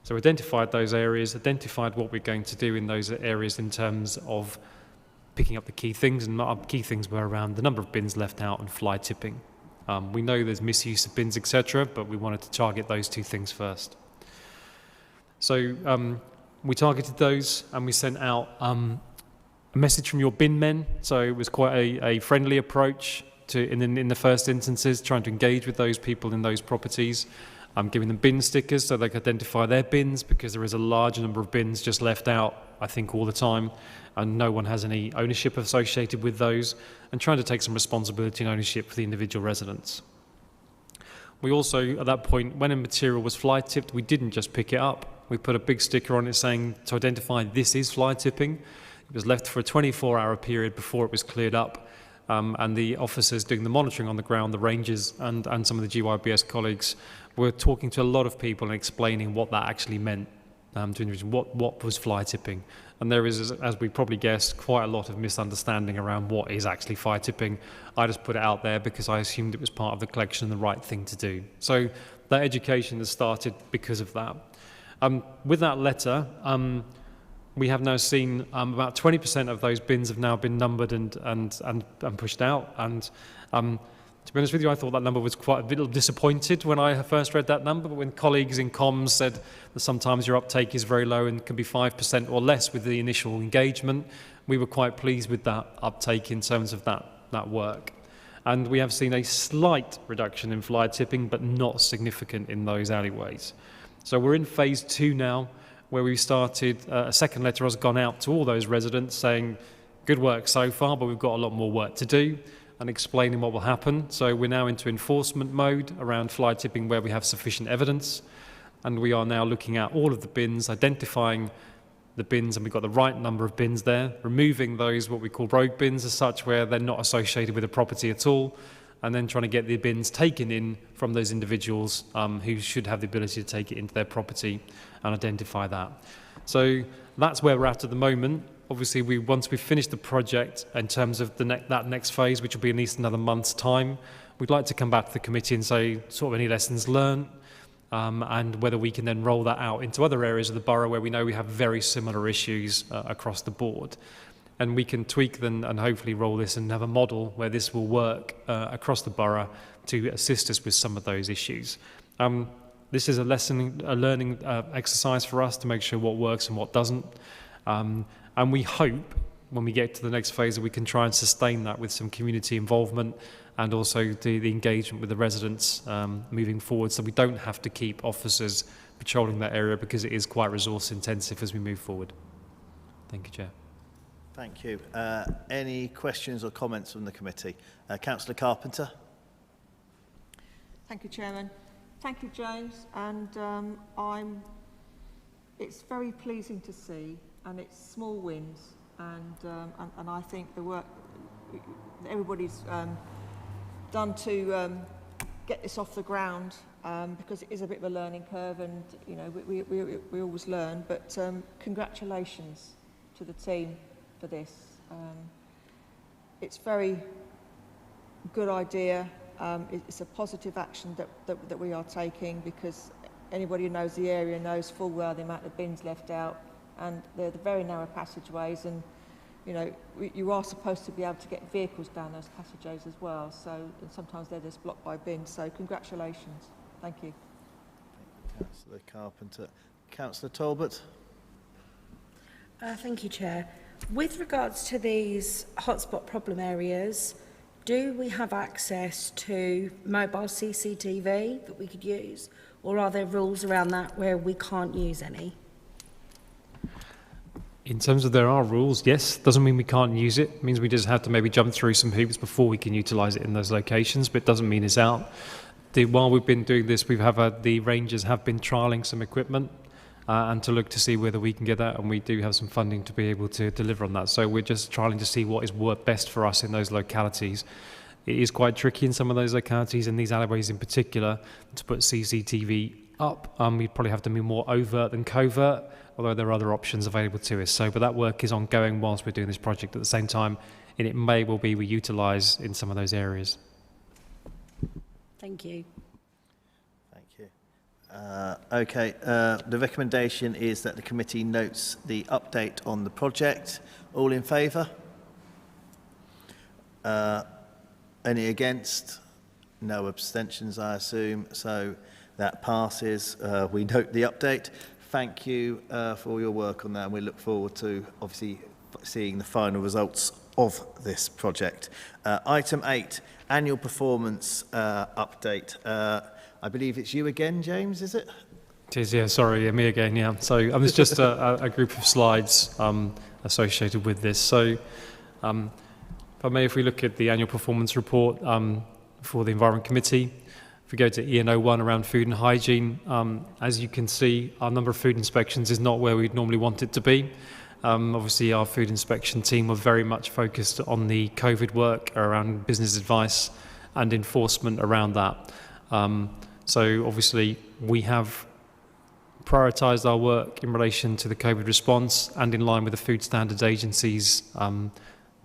So we identified those areas, identified what we're going to do in those areas in terms of picking up the key things, and our key things were around the number of bins left out and fly tipping. We know there's misuse of bins, etc., but we wanted to target those two things first. So we targeted those, and we sent out a message from your bin men. So it was quite a friendly approach to, in the first instances, trying to engage with those people in those properties. Giving them bin stickers so they can identify their bins, because there is a large number of bins just left out, I think, all the time, and no one has any ownership associated with those, and trying to take some responsibility and ownership for the individual residents. We also, at that point, when a material was fly tipped, we didn't just pick it up. We put a big sticker on it saying to identify this is fly tipping. It was left for a 24-hour period before it was cleared up, and the officers doing the monitoring on the ground, the rangers and some of the GYBS colleagues, were talking to a lot of people and explaining what that actually meant to individuals, what was fly tipping. And there is, as we probably guessed, quite a lot of misunderstanding around what is actually fly tipping. I just put it out there because I assumed it was part of the collection and the right thing to do. So that education has started because of that. With that letter, we have now seen about 20% of those bins have now been numbered and pushed out. And to be honest with you, I thought that number was quite a little disappointed when I first read that number, but when colleagues in comms said that sometimes your uptake is very low and can be 5% or less with the initial engagement, we were quite pleased with that uptake in terms of that work. And we have seen a slight reduction in fly tipping, but not significant in those alleyways. So we're in phase 2 now, where we've started, a second letter has gone out to all those residents saying, good work so far, but we've got a lot more work to do, and explaining what will happen. So we're now into enforcement mode around fly tipping where we have sufficient evidence, and we are now looking at all of the bins, identifying the bins, and we've got the right number of bins there, removing those what we call rogue bins as such, where they're not associated with a property at all, and then trying to get the bins taken in from those individuals who should have the ability to take it into their property and identify that. So that's where we're at the moment. Obviously, once we've finished the project in terms of that next phase, which will be at least another month's time, we'd like to come back to the committee and say sort of any lessons learned, and whether we can then roll that out into other areas of the borough where we know we have very similar issues across the board. And we can tweak them and hopefully roll this and have a model where this will work across the borough to assist us with some of those issues. This is a learning exercise for us to make sure what works and what doesn't. And we hope when we get to the next phase that we can try and sustain that with some community involvement and also the engagement with the residents moving forward, so we don't have to keep officers patrolling that area, because it is quite resource intensive as we move forward. Thank you, Chair. Thank you. Any questions or comments from the committee? Councillor Carpenter. Thank you, Chairman. Thank you, James. And I'm it's very pleasing to see, and it's small wins, and I think the work that everybody's done to get this off the ground, because it is a bit of a learning curve, and you know we always learn. But congratulations to the team for this. It's very good idea. It's a positive action that we are taking, because anybody who knows the area knows full well the amount of bins left out, and they're the very narrow passageways, and you know you are supposed to be able to get vehicles down those passageways as well, so and sometimes they're just blocked by bins. So congratulations. Thank you. Councillor Carpenter. Councillor Talbot. Thank you, Chair. With regards to these hotspot problem areas, do we have access to mobile CCTV that we could use, or are there rules around that where we can't use any? In terms of there are rules, yes. Doesn't mean we can't use it. It means we just have to maybe jump through some hoops before we can utilise it in those locations, but it doesn't mean it's out. While we've been doing this, the rangers have been trialling some equipment and to look to see whether we can get that, and we do have some funding to be able to deliver on that. So we're just trialling to see what is best for us in those localities. It is quite tricky in some of those localities, and these alleyways in particular, to put CCTV up. We'd probably have to be more overt than covert, although there are other options available to us. But that work is ongoing whilst we're doing this project at the same time, and it may well be we utilise in some of those areas. Thank you. Thank you. Okay, the recommendation is that the committee notes the update on the project. All in favour? Any against? No abstentions, I assume. So that passes. We note the update. Thank you for all your work on that, and we look forward to obviously seeing the final results of this project. Item 8, annual performance update. I believe it's you again, James, is it? It is, yeah, sorry, yeah, me again, yeah. So there's just a group of slides associated with this. So if we look at the annual performance report for the Environment Committee, if we go to EN01 around food and hygiene, as you can see, our number of food inspections is not where we'd normally want it to be. Obviously, our food inspection team were very much focused on the COVID work around business advice and enforcement around that. So obviously, we have prioritised our work in relation to the COVID response and in line with the Food Standards Agency's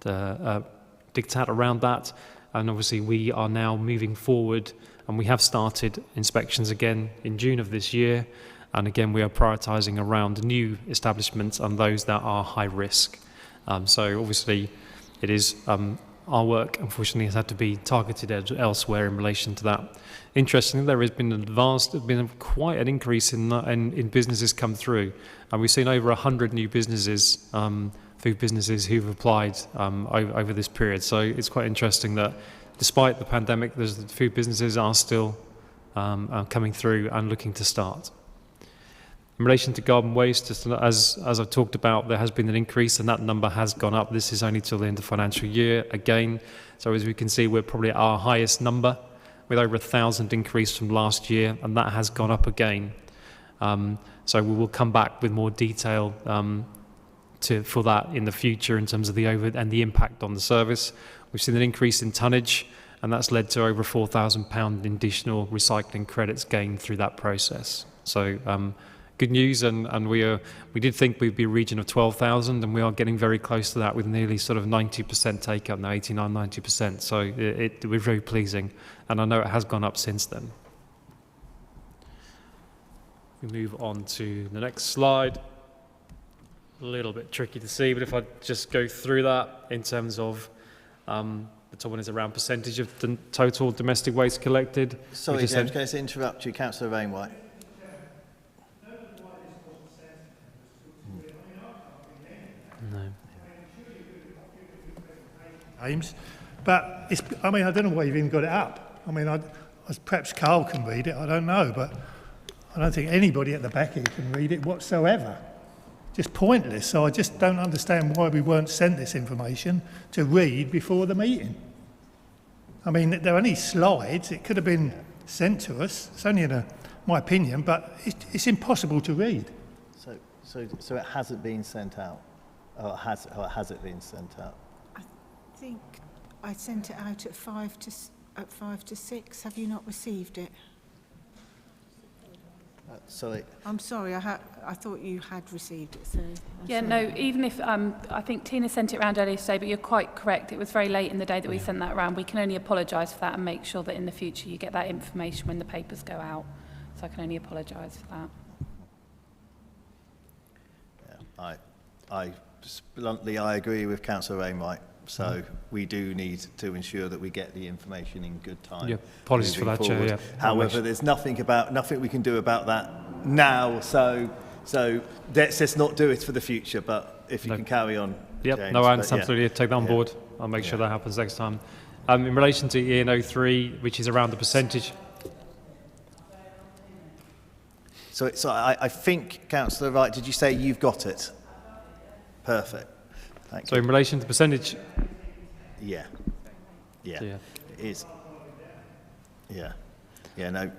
diktat around that. And obviously, we are now moving forward, and we have started inspections again in June of this year. And again, we are prioritising around new establishments and those that are high risk. So obviously, it is our work, unfortunately, has had to be targeted elsewhere in relation to that. Interestingly, there has been quite an increase in businesses come through, and we've seen over 100 new businesses, food businesses, who've applied over this period. So it's quite interesting that despite the pandemic, the food businesses are still coming through and looking to start. In relation to garden waste, as I've talked about, there has been an increase, and that number has gone up. This is only till the end of financial year again. So as we can see, we're probably at our highest number, with over 1,000 increase from last year, and that has gone up again. So we will come back with more detail for that in the future in terms of the and the impact on the service. We've seen an increase in tonnage, and that's led to over £4,000 in additional recycling credits gained through that process. So good news, and we did think we'd be a region of 12,000, and we are getting very close to that with nearly sort of 90% take up now, 89-90%. So it was very pleasing, and I know it has gone up since then. We move on to the next slide. A little bit tricky to see, but if I just go through that in terms of the top one is around percentage of the total domestic waste collected. Sorry, James, can I just interrupt you, Councillor Rainwright? No. James, but I don't know why you've even got it up. I mean, perhaps Carl can read it, I don't know, but I don't think anybody at the back here can read it whatsoever. Just pointless. So I just don't understand why we weren't sent this information to read before the meeting. I mean, there are only slides. It could have been sent to us. It's only my opinion, but it's impossible to read. So So it hasn't been sent out? Or has it been sent out? I think I sent it out at 5 to 6. Have you not received it? Sorry. I'm sorry, I thought you had received it, so... No, even if, I think Tina sent it around earlier today, but you're quite correct. It was very late in the day that we sent that around. We can only apologise for that and make sure that in the future you get that information when the papers go out. So I can only apologise for that. Bluntly, I agree with Councillor Wainwright. So we do need to ensure that we get the information in good time. Yeah, apologies for that, forward. Chair. Yeah. However, there's nothing we can do about that now. So let's just not do it for the future. But if you can carry on, Yep. James, No, I understand. Absolutely. Take that on board. I'll make sure that happens next time. In relation to EN03, which is around the percentage. So I think, Councillor Wright, did you say you've got it? Perfect. Thank you. In relation to percentage. Yeah. It is. No.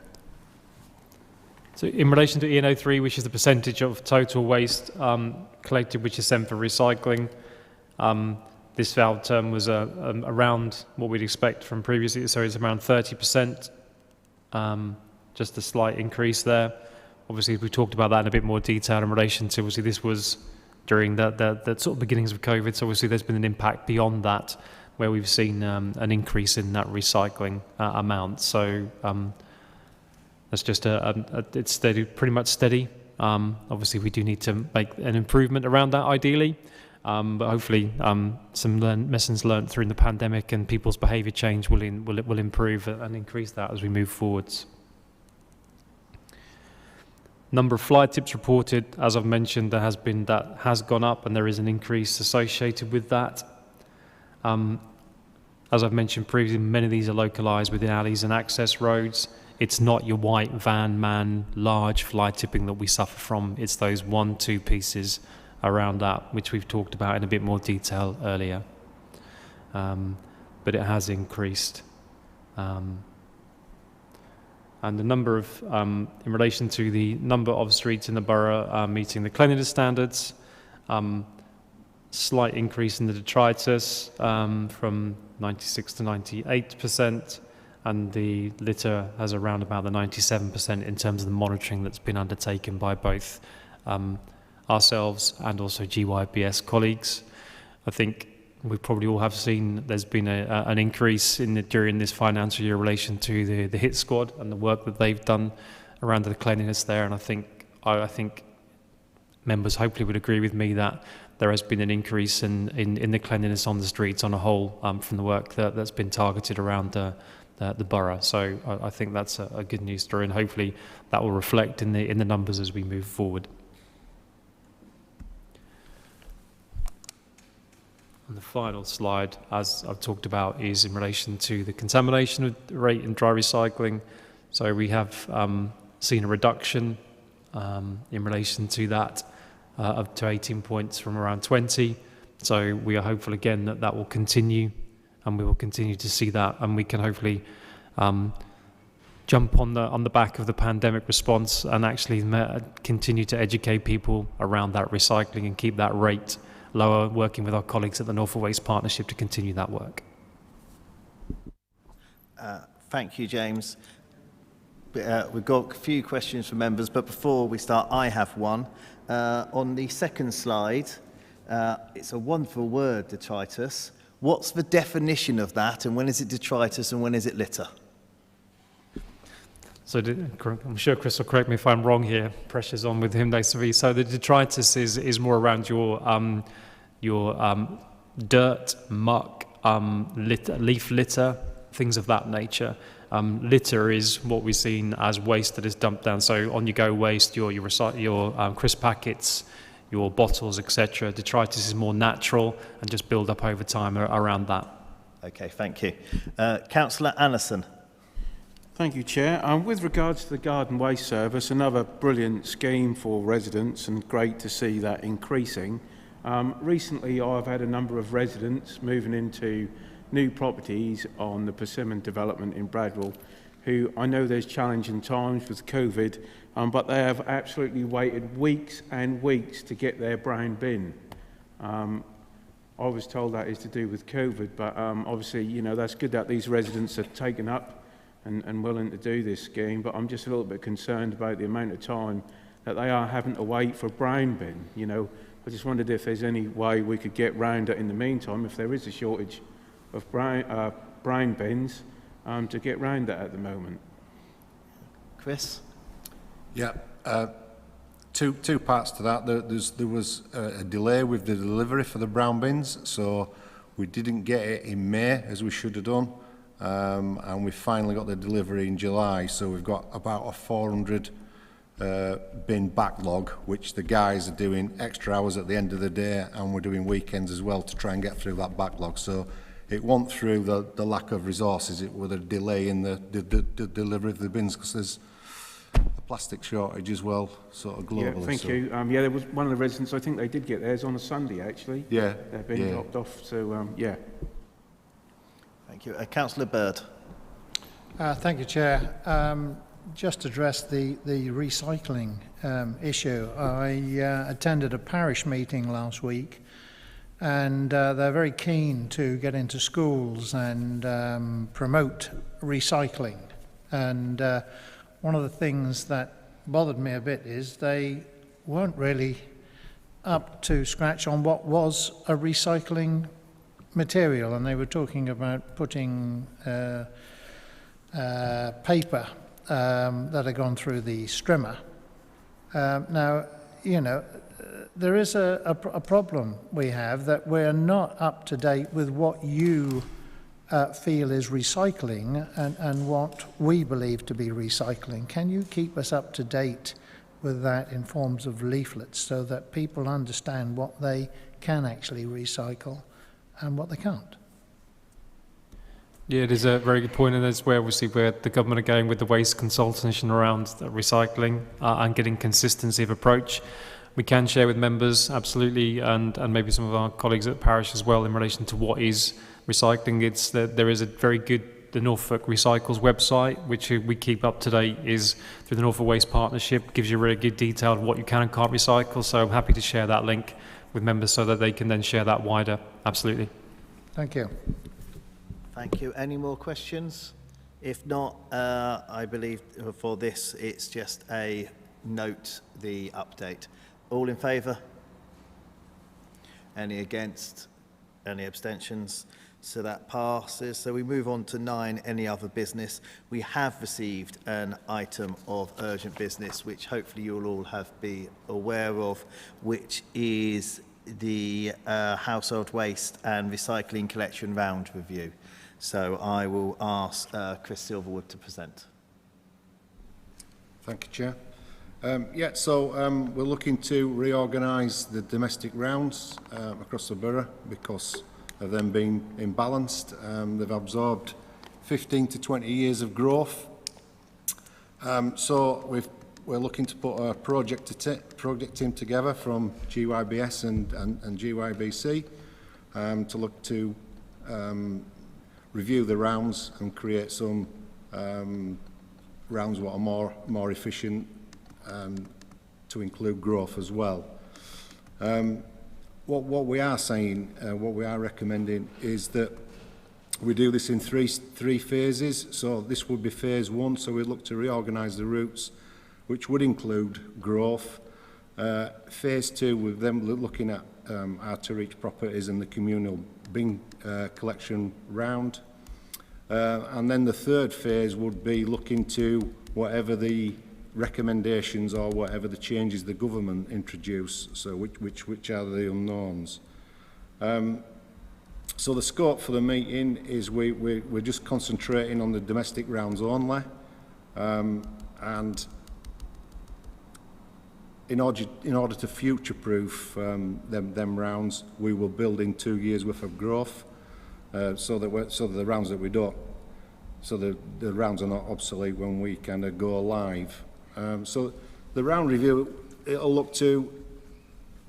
So in relation to EN03, which is the percentage of total waste collected which is sent for recycling, this valve term was around what we'd expect from previously, so it's around 30%, just a slight increase there. Obviously, we talked about that in a bit more detail in relation to, obviously, this was during the sort of beginnings of COVID, so obviously there's been an impact beyond that, where we've seen an increase in that recycling amount. So that's just it's steady, pretty much steady. Obviously, we do need to make an improvement around that, ideally, but hopefully some lessons learned through the pandemic and people's behaviour change will improve and increase that as we move forwards. Number of fly tips reported, as I've mentioned, that has gone up, and there is an increase associated with that. As I've mentioned previously, many of these are localised within alleys and access roads. It's not your white van man large fly tipping that we suffer from. It's those 1-2 pieces around that, which we've talked about in a bit more detail earlier. But it has increased. And the number of, in relation to the number of streets in the borough meeting the cleanliness standards, slight increase in the detritus from 96 to 98%, and the litter has around about the 97% in terms of the monitoring that's been undertaken by both ourselves and also GYBS colleagues. I think we probably all have seen there's been an increase during this financial year in relation to the HIT squad and the work that they've done around the cleanliness there. And I think members hopefully would agree with me that there has been an increase in the cleanliness on the streets on a whole from the work that's been targeted around the borough. So I think that's a good news story, and hopefully that will reflect in the numbers as we move forward. And the final slide, as I've talked about, is in relation to the contamination rate in dry recycling. So we have seen a reduction in relation to that up to 18 points from around 20. So we are hopeful again that will continue, and we will continue to see that, and we can hopefully jump on the back of the pandemic response and actually continue to educate people around that recycling and keep that rate lower, working with our colleagues at the Norfolk Waste Partnership to continue that work. Thank you, James. We've got a few questions from members, but before we start, I have one. On the second slide, it's a wonderful word, detritus. What's the definition of that, and when is it detritus and when is it litter? So I'm sure Chris will correct me if I'm wrong here. Pressure's on with him next to me. So the detritus is more around your dirt, muck, leaf litter, things of that nature. Litter is what we've seen as waste that is dumped down. So on-you-go waste, your crisp packets, your bottles, etc. Detritus is more natural and just build up over time around that. Okay, thank you. Councillor Anderson. Thank you, Chair. With regards to the garden waste service, another brilliant scheme for residents, and great to see that increasing. Recently, I've had a number of residents moving into new properties on the Persimmon development in Bradwell who I know there's challenging times with COVID, but they have absolutely waited weeks and weeks to get their brown bin. I was told that is to do with COVID, but obviously, you know, that's good that these residents are taken up and willing to do this scheme, but I'm just a little bit concerned about the amount of time that they are having to wait for a brown bin. You know, I just wondered if there's any way we could get round it in the meantime, if there is a shortage of brown bins, to get round that at the moment. Chris? Yeah, two parts to that. There was a delay with the delivery for the brown bins, so we didn't get it in May as we should have done, and we finally got the delivery in July, so we've got about a 400 bin backlog, which the guys are doing extra hours at the end of the day, and we're doing weekends as well to try and get through that backlog. So it wasn't through the lack of resources, it was a delay in the delivery of the bins, because there's a plastic shortage as well, sort of globally. Yeah, thank you. Yeah, there was one of the residents, I think they did get theirs on a Sunday, actually. Yeah. They're being dropped off, so yeah. Thank you. Councillor Bird. Thank you, Chair. Just address the recycling issue. I attended a parish meeting last week, and they're very keen to get into schools and promote recycling. And one of the things that bothered me a bit is they weren't really up to scratch on what was a recycling material, and they were talking about putting paper that had gone through the strimmer. Now, you know, there is a problem we have, that we're not up to date with what you feel is recycling and what we believe to be recycling. Can you keep us up to date with that in forms of leaflets, so that people understand what they can actually recycle and what they can't? Yeah, it is a very good point, and that's where obviously where the government are going with the waste consultation around recycling and getting consistency of approach. We can share with members, absolutely, and maybe some of our colleagues at parish as well, in relation to what is recycling. It's that there is a very good, the Norfolk Recycles website, which we keep up to date, is through the Norfolk Waste Partnership, gives you really good detail of what you can and can't recycle. So I'm happy to share that link with members so that they can then share that wider. Absolutely. Thank you. Thank you. Any more questions? If not, I believe for this, it's just a note, the update. All in favour? Any against? Any abstentions? So that passes. So we move on to 9, any other business. We have received an item of urgent business, which hopefully you'll all be aware of, which is the household waste and recycling collection round review. So I will ask Chris Silverwood to present. Thank you, Chair. We're looking to reorganise the domestic rounds across the borough because of them being imbalanced. They've absorbed 15 to 20 years of growth. We're looking to put a project team together from GYBS and GYBC to look to review the rounds and create some rounds that are more efficient to include growth as well. What we are saying, what we are recommending is that we do this in three phases. So this would be phase 1, so we look to reorganise the routes, which would include growth. Phase 2, with them looking at our to reach properties and the communal bin collection round. And then the third phase would be looking to whatever the recommendations or whatever the changes the government introduce, so which are the unknowns. So the scope for the meeting is we're just concentrating on the domestic rounds only, and in order to future-proof them rounds, we will build in 2 years worth of growth, so that the rounds that we don't, so the rounds are not obsolete when we kind of go live. So the round review, it'll look to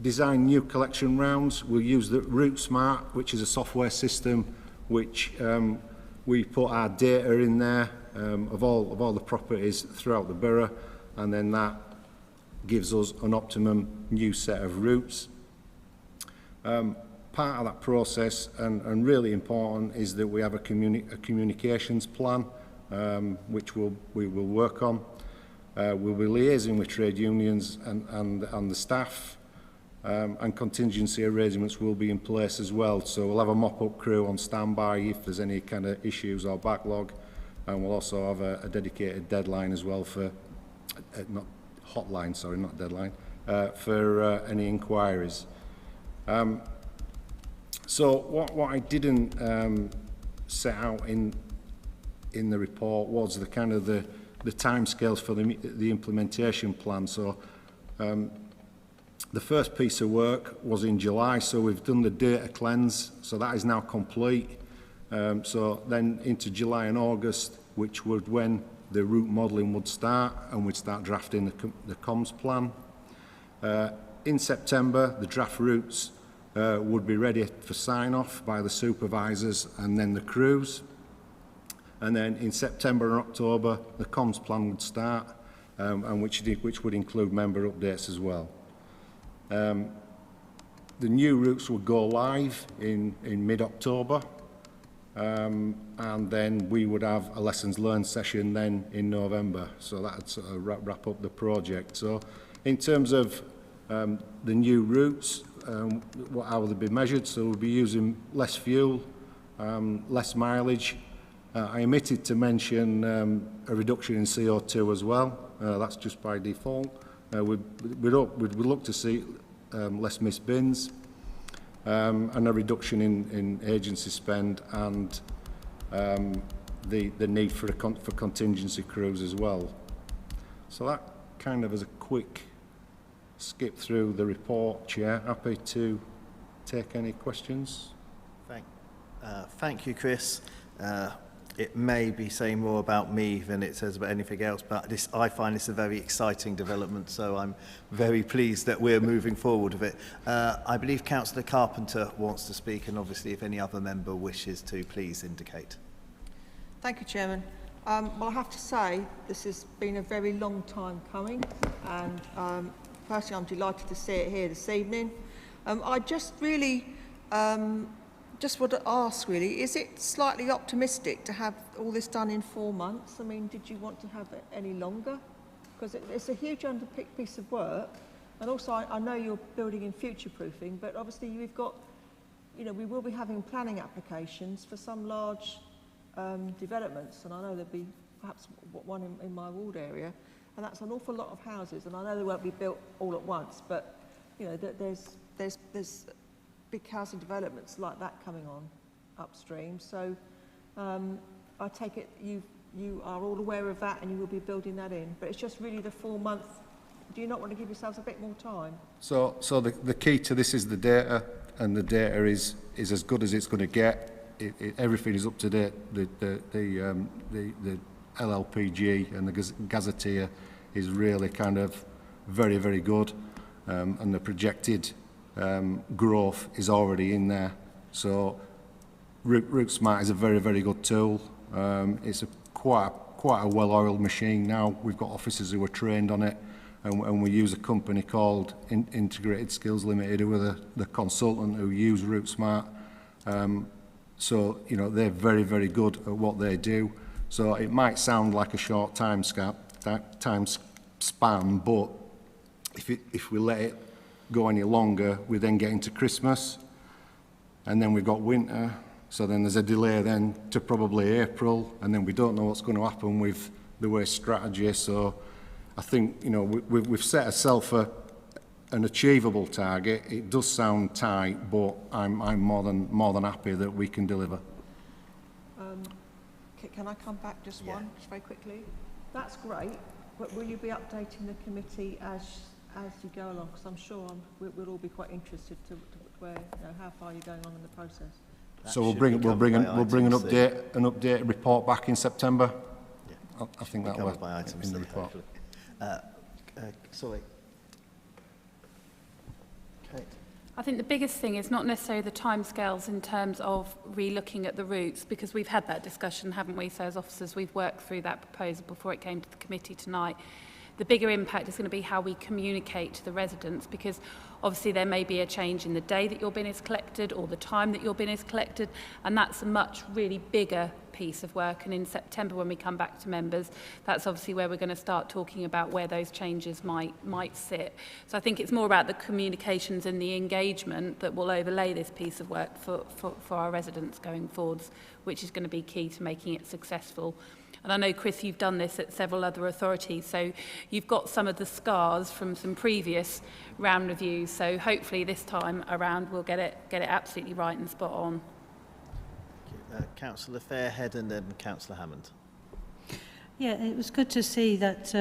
design new collection rounds. We'll use the Route Smart, which is a software system which We put our data in there of all the properties throughout the borough, and then that gives us an optimum new set of routes. Part of that process, and really important, is that we have a communications plan, which we will work on. We'll be liaising with trade unions and the staff, and contingency arrangements will be in place as well. So we'll have a mop-up crew on standby if there's any kind of issues or backlog, and we'll also have a dedicated deadline as well for, not hotline, sorry, not deadline, for any inquiries. So what I didn't set out in the report was the kind of the timescales for the implementation plan. So the first piece of work was in July, so we've done the data cleanse, so that is now complete. So then into July and August, which would when the route modelling would start, and we'd start drafting the comms plan. In September, the draft routes would be ready for sign-off by the supervisors and then the crews. And then in September and October, the comms plan would start, and which would include member updates as well. The new routes would go live in mid-October, and then we would have a lessons learned session then in November. So that would sort of wrap up the project. So in terms of the new routes, how will they be measured? So we'll be using less fuel, less mileage. I omitted to mention a reduction in CO2 as well. That's just by default. We'd look to see less missed bins, and a reduction in agency spend, and the need for contingency crews as well. So that kind of is a quick skip through the report, Chair. Happy to take any questions. Thank you, Chris. It may be saying more about me than it says about anything else, but I find this a very exciting development, so I'm very pleased that we're moving forward with it. I believe Councillor Carpenter wants to speak, and obviously if any other member wishes to, please indicate. Thank you, Chairman. Well, I have to say this has been a very long time coming, and personally I'm delighted to see it here this evening. I just really just want to ask, really, is it slightly optimistic to have all this done in 4 months? I mean, did you want to have it any longer? Because it's a huge underpicked piece of work, and also I know you're building in future-proofing, but obviously we've got, you know, we will be having planning applications for some large developments, and I know there'll be perhaps one in my ward area, and that's an awful lot of houses, and I know they won't be built all at once, but you know, there's big housing developments like that coming on upstream. So I take it you are all aware of that and you will be building that in. But it's just really the 4 month. Do you not want to give yourselves a bit more time? So the key to this is the data, and the data is as good as it's going to get. Everything is up to date. The LLPG and the gazetteer is really kind of very, very good, and the projected growth is already in there. So Route Smart is a very, very good tool. It's quite a well-oiled machine now. We've got officers who are trained on it, and we use a company called Integrated Skills Limited, who are the consultant who use Route Smart. So, you know, they're very, very good at what they do. So it might sound like a short time span, but if we let it go any longer, we then get into Christmas, and then we've got winter, so then there's a delay then to probably April, and then we don't know what's going to happen with the waste strategy. So I think, you know, we've set ourselves an achievable target. It does sound tight, but I'm more than happy that we can deliver. Can I come back just very quickly? That's great, but will you be updating the committee as you go along? Because I'm sure we'll all be quite interested to where, you know, how far you're going on in the process. So we'll bring an update report back in September. Yeah. I think that will by items in the report. Sorry. Kate. I think the biggest thing is not necessarily the timescales in terms of re-looking at the routes, because we've had that discussion, haven't we? So as officers, we've worked through that proposal before it came to the committee tonight. The bigger impact is going to be how we communicate to the residents, because obviously there may be a change in the day that your bin is collected or the time that your bin is collected, and that's a much really bigger piece of work. And in September, when we come back to members, that's obviously where we're going to start talking about where those changes might sit. So I think it's more about the communications and the engagement that will overlay this piece of work for our residents going forwards, which is going to be key to making it successful. And I know, Chris, you've done this at several other authorities, so you've got some of the scars from some previous round reviews. So hopefully this time around we'll get it absolutely right and spot on. Councillor Fairhead and then Councillor Hammond. Yeah, it was good to see that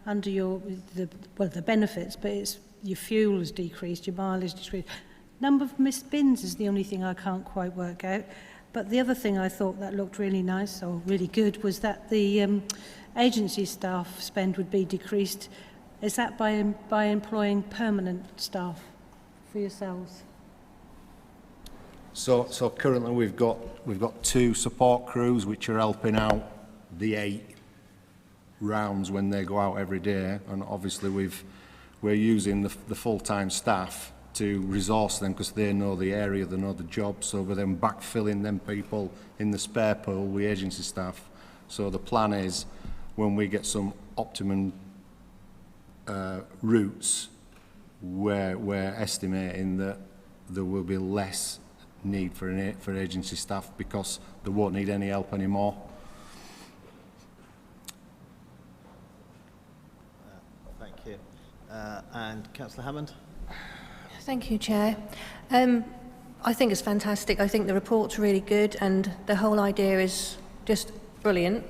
under the benefits, but it's your fuel has decreased, your mileage decreased. Number of missed bins is the only thing I can't quite work out. But the other thing I thought that looked really nice or really good was that the agency staff spend would be decreased. Is that by employing permanent staff for yourselves? So currently we've got 2 support crews which are helping out the 8 rounds when they go out every day, and obviously we're using the full-time staff to resource them because they know the area, they know the job, so we're then backfilling them people in the spare pool with agency staff. So the plan is, when we get some optimum routes, we're estimating that there will be less need for agency staff because they won't need any help anymore. Thank you. And Councillor Hammond? Thank you, Chair. I think it's fantastic. I think the report's really good and the whole idea is just brilliant.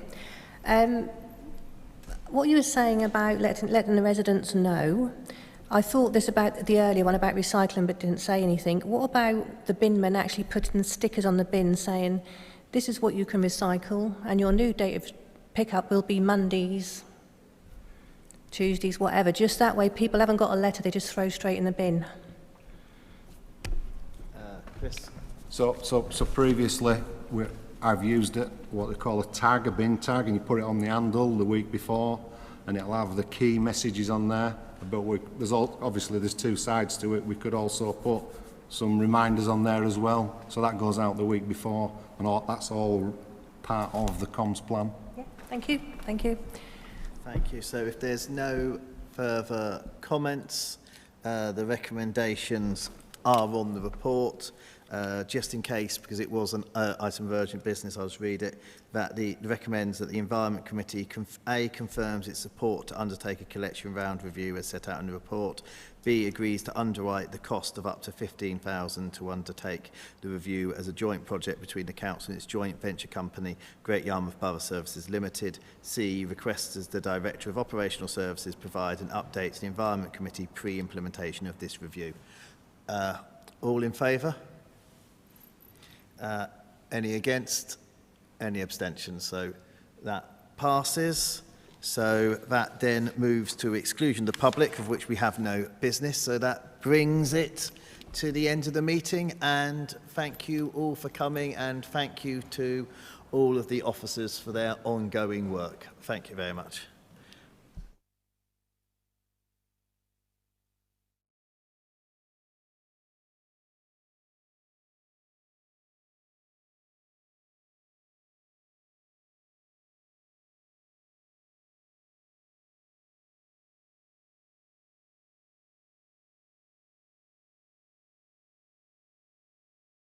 What you were saying about letting the residents know, I thought this about the earlier one about recycling but didn't say anything. What about the bin men actually putting stickers on the bin saying, this is what you can recycle and your new date of pickup will be Mondays, Tuesdays, whatever. Just that way people haven't got a letter, they just throw straight in the bin. Chris? So previously I've used what they call a bin tag, and you put it on the handle the week before and it'll have the key messages on there. But obviously there's 2 sides to it. We could also put some reminders on there as well. So that goes out the week before, and that's all part of the comms plan. Yeah, thank you. Thank you. Thank you. So if there's no further comments, the recommendations are on the report. Just in case, because it was an item of urgent business, I'll just read it, that the recommends that the Environment Committee confirms its support to undertake a collection round review as set out in the report, B, agrees to underwrite the cost of up to £15,000 to undertake the review as a joint project between the Council and its joint venture company, Great Yarmouth Borough Services Limited, C, requests as the Director of Operational Services provide an update to the Environment Committee pre-implementation of this review. All in favour? Any against? Any abstentions? So that passes. So that then moves to exclusion of the public, of which we have no business. So that brings it to the end of the meeting. And thank you all for coming, and thank you to all of the officers for their ongoing work. Thank you very much.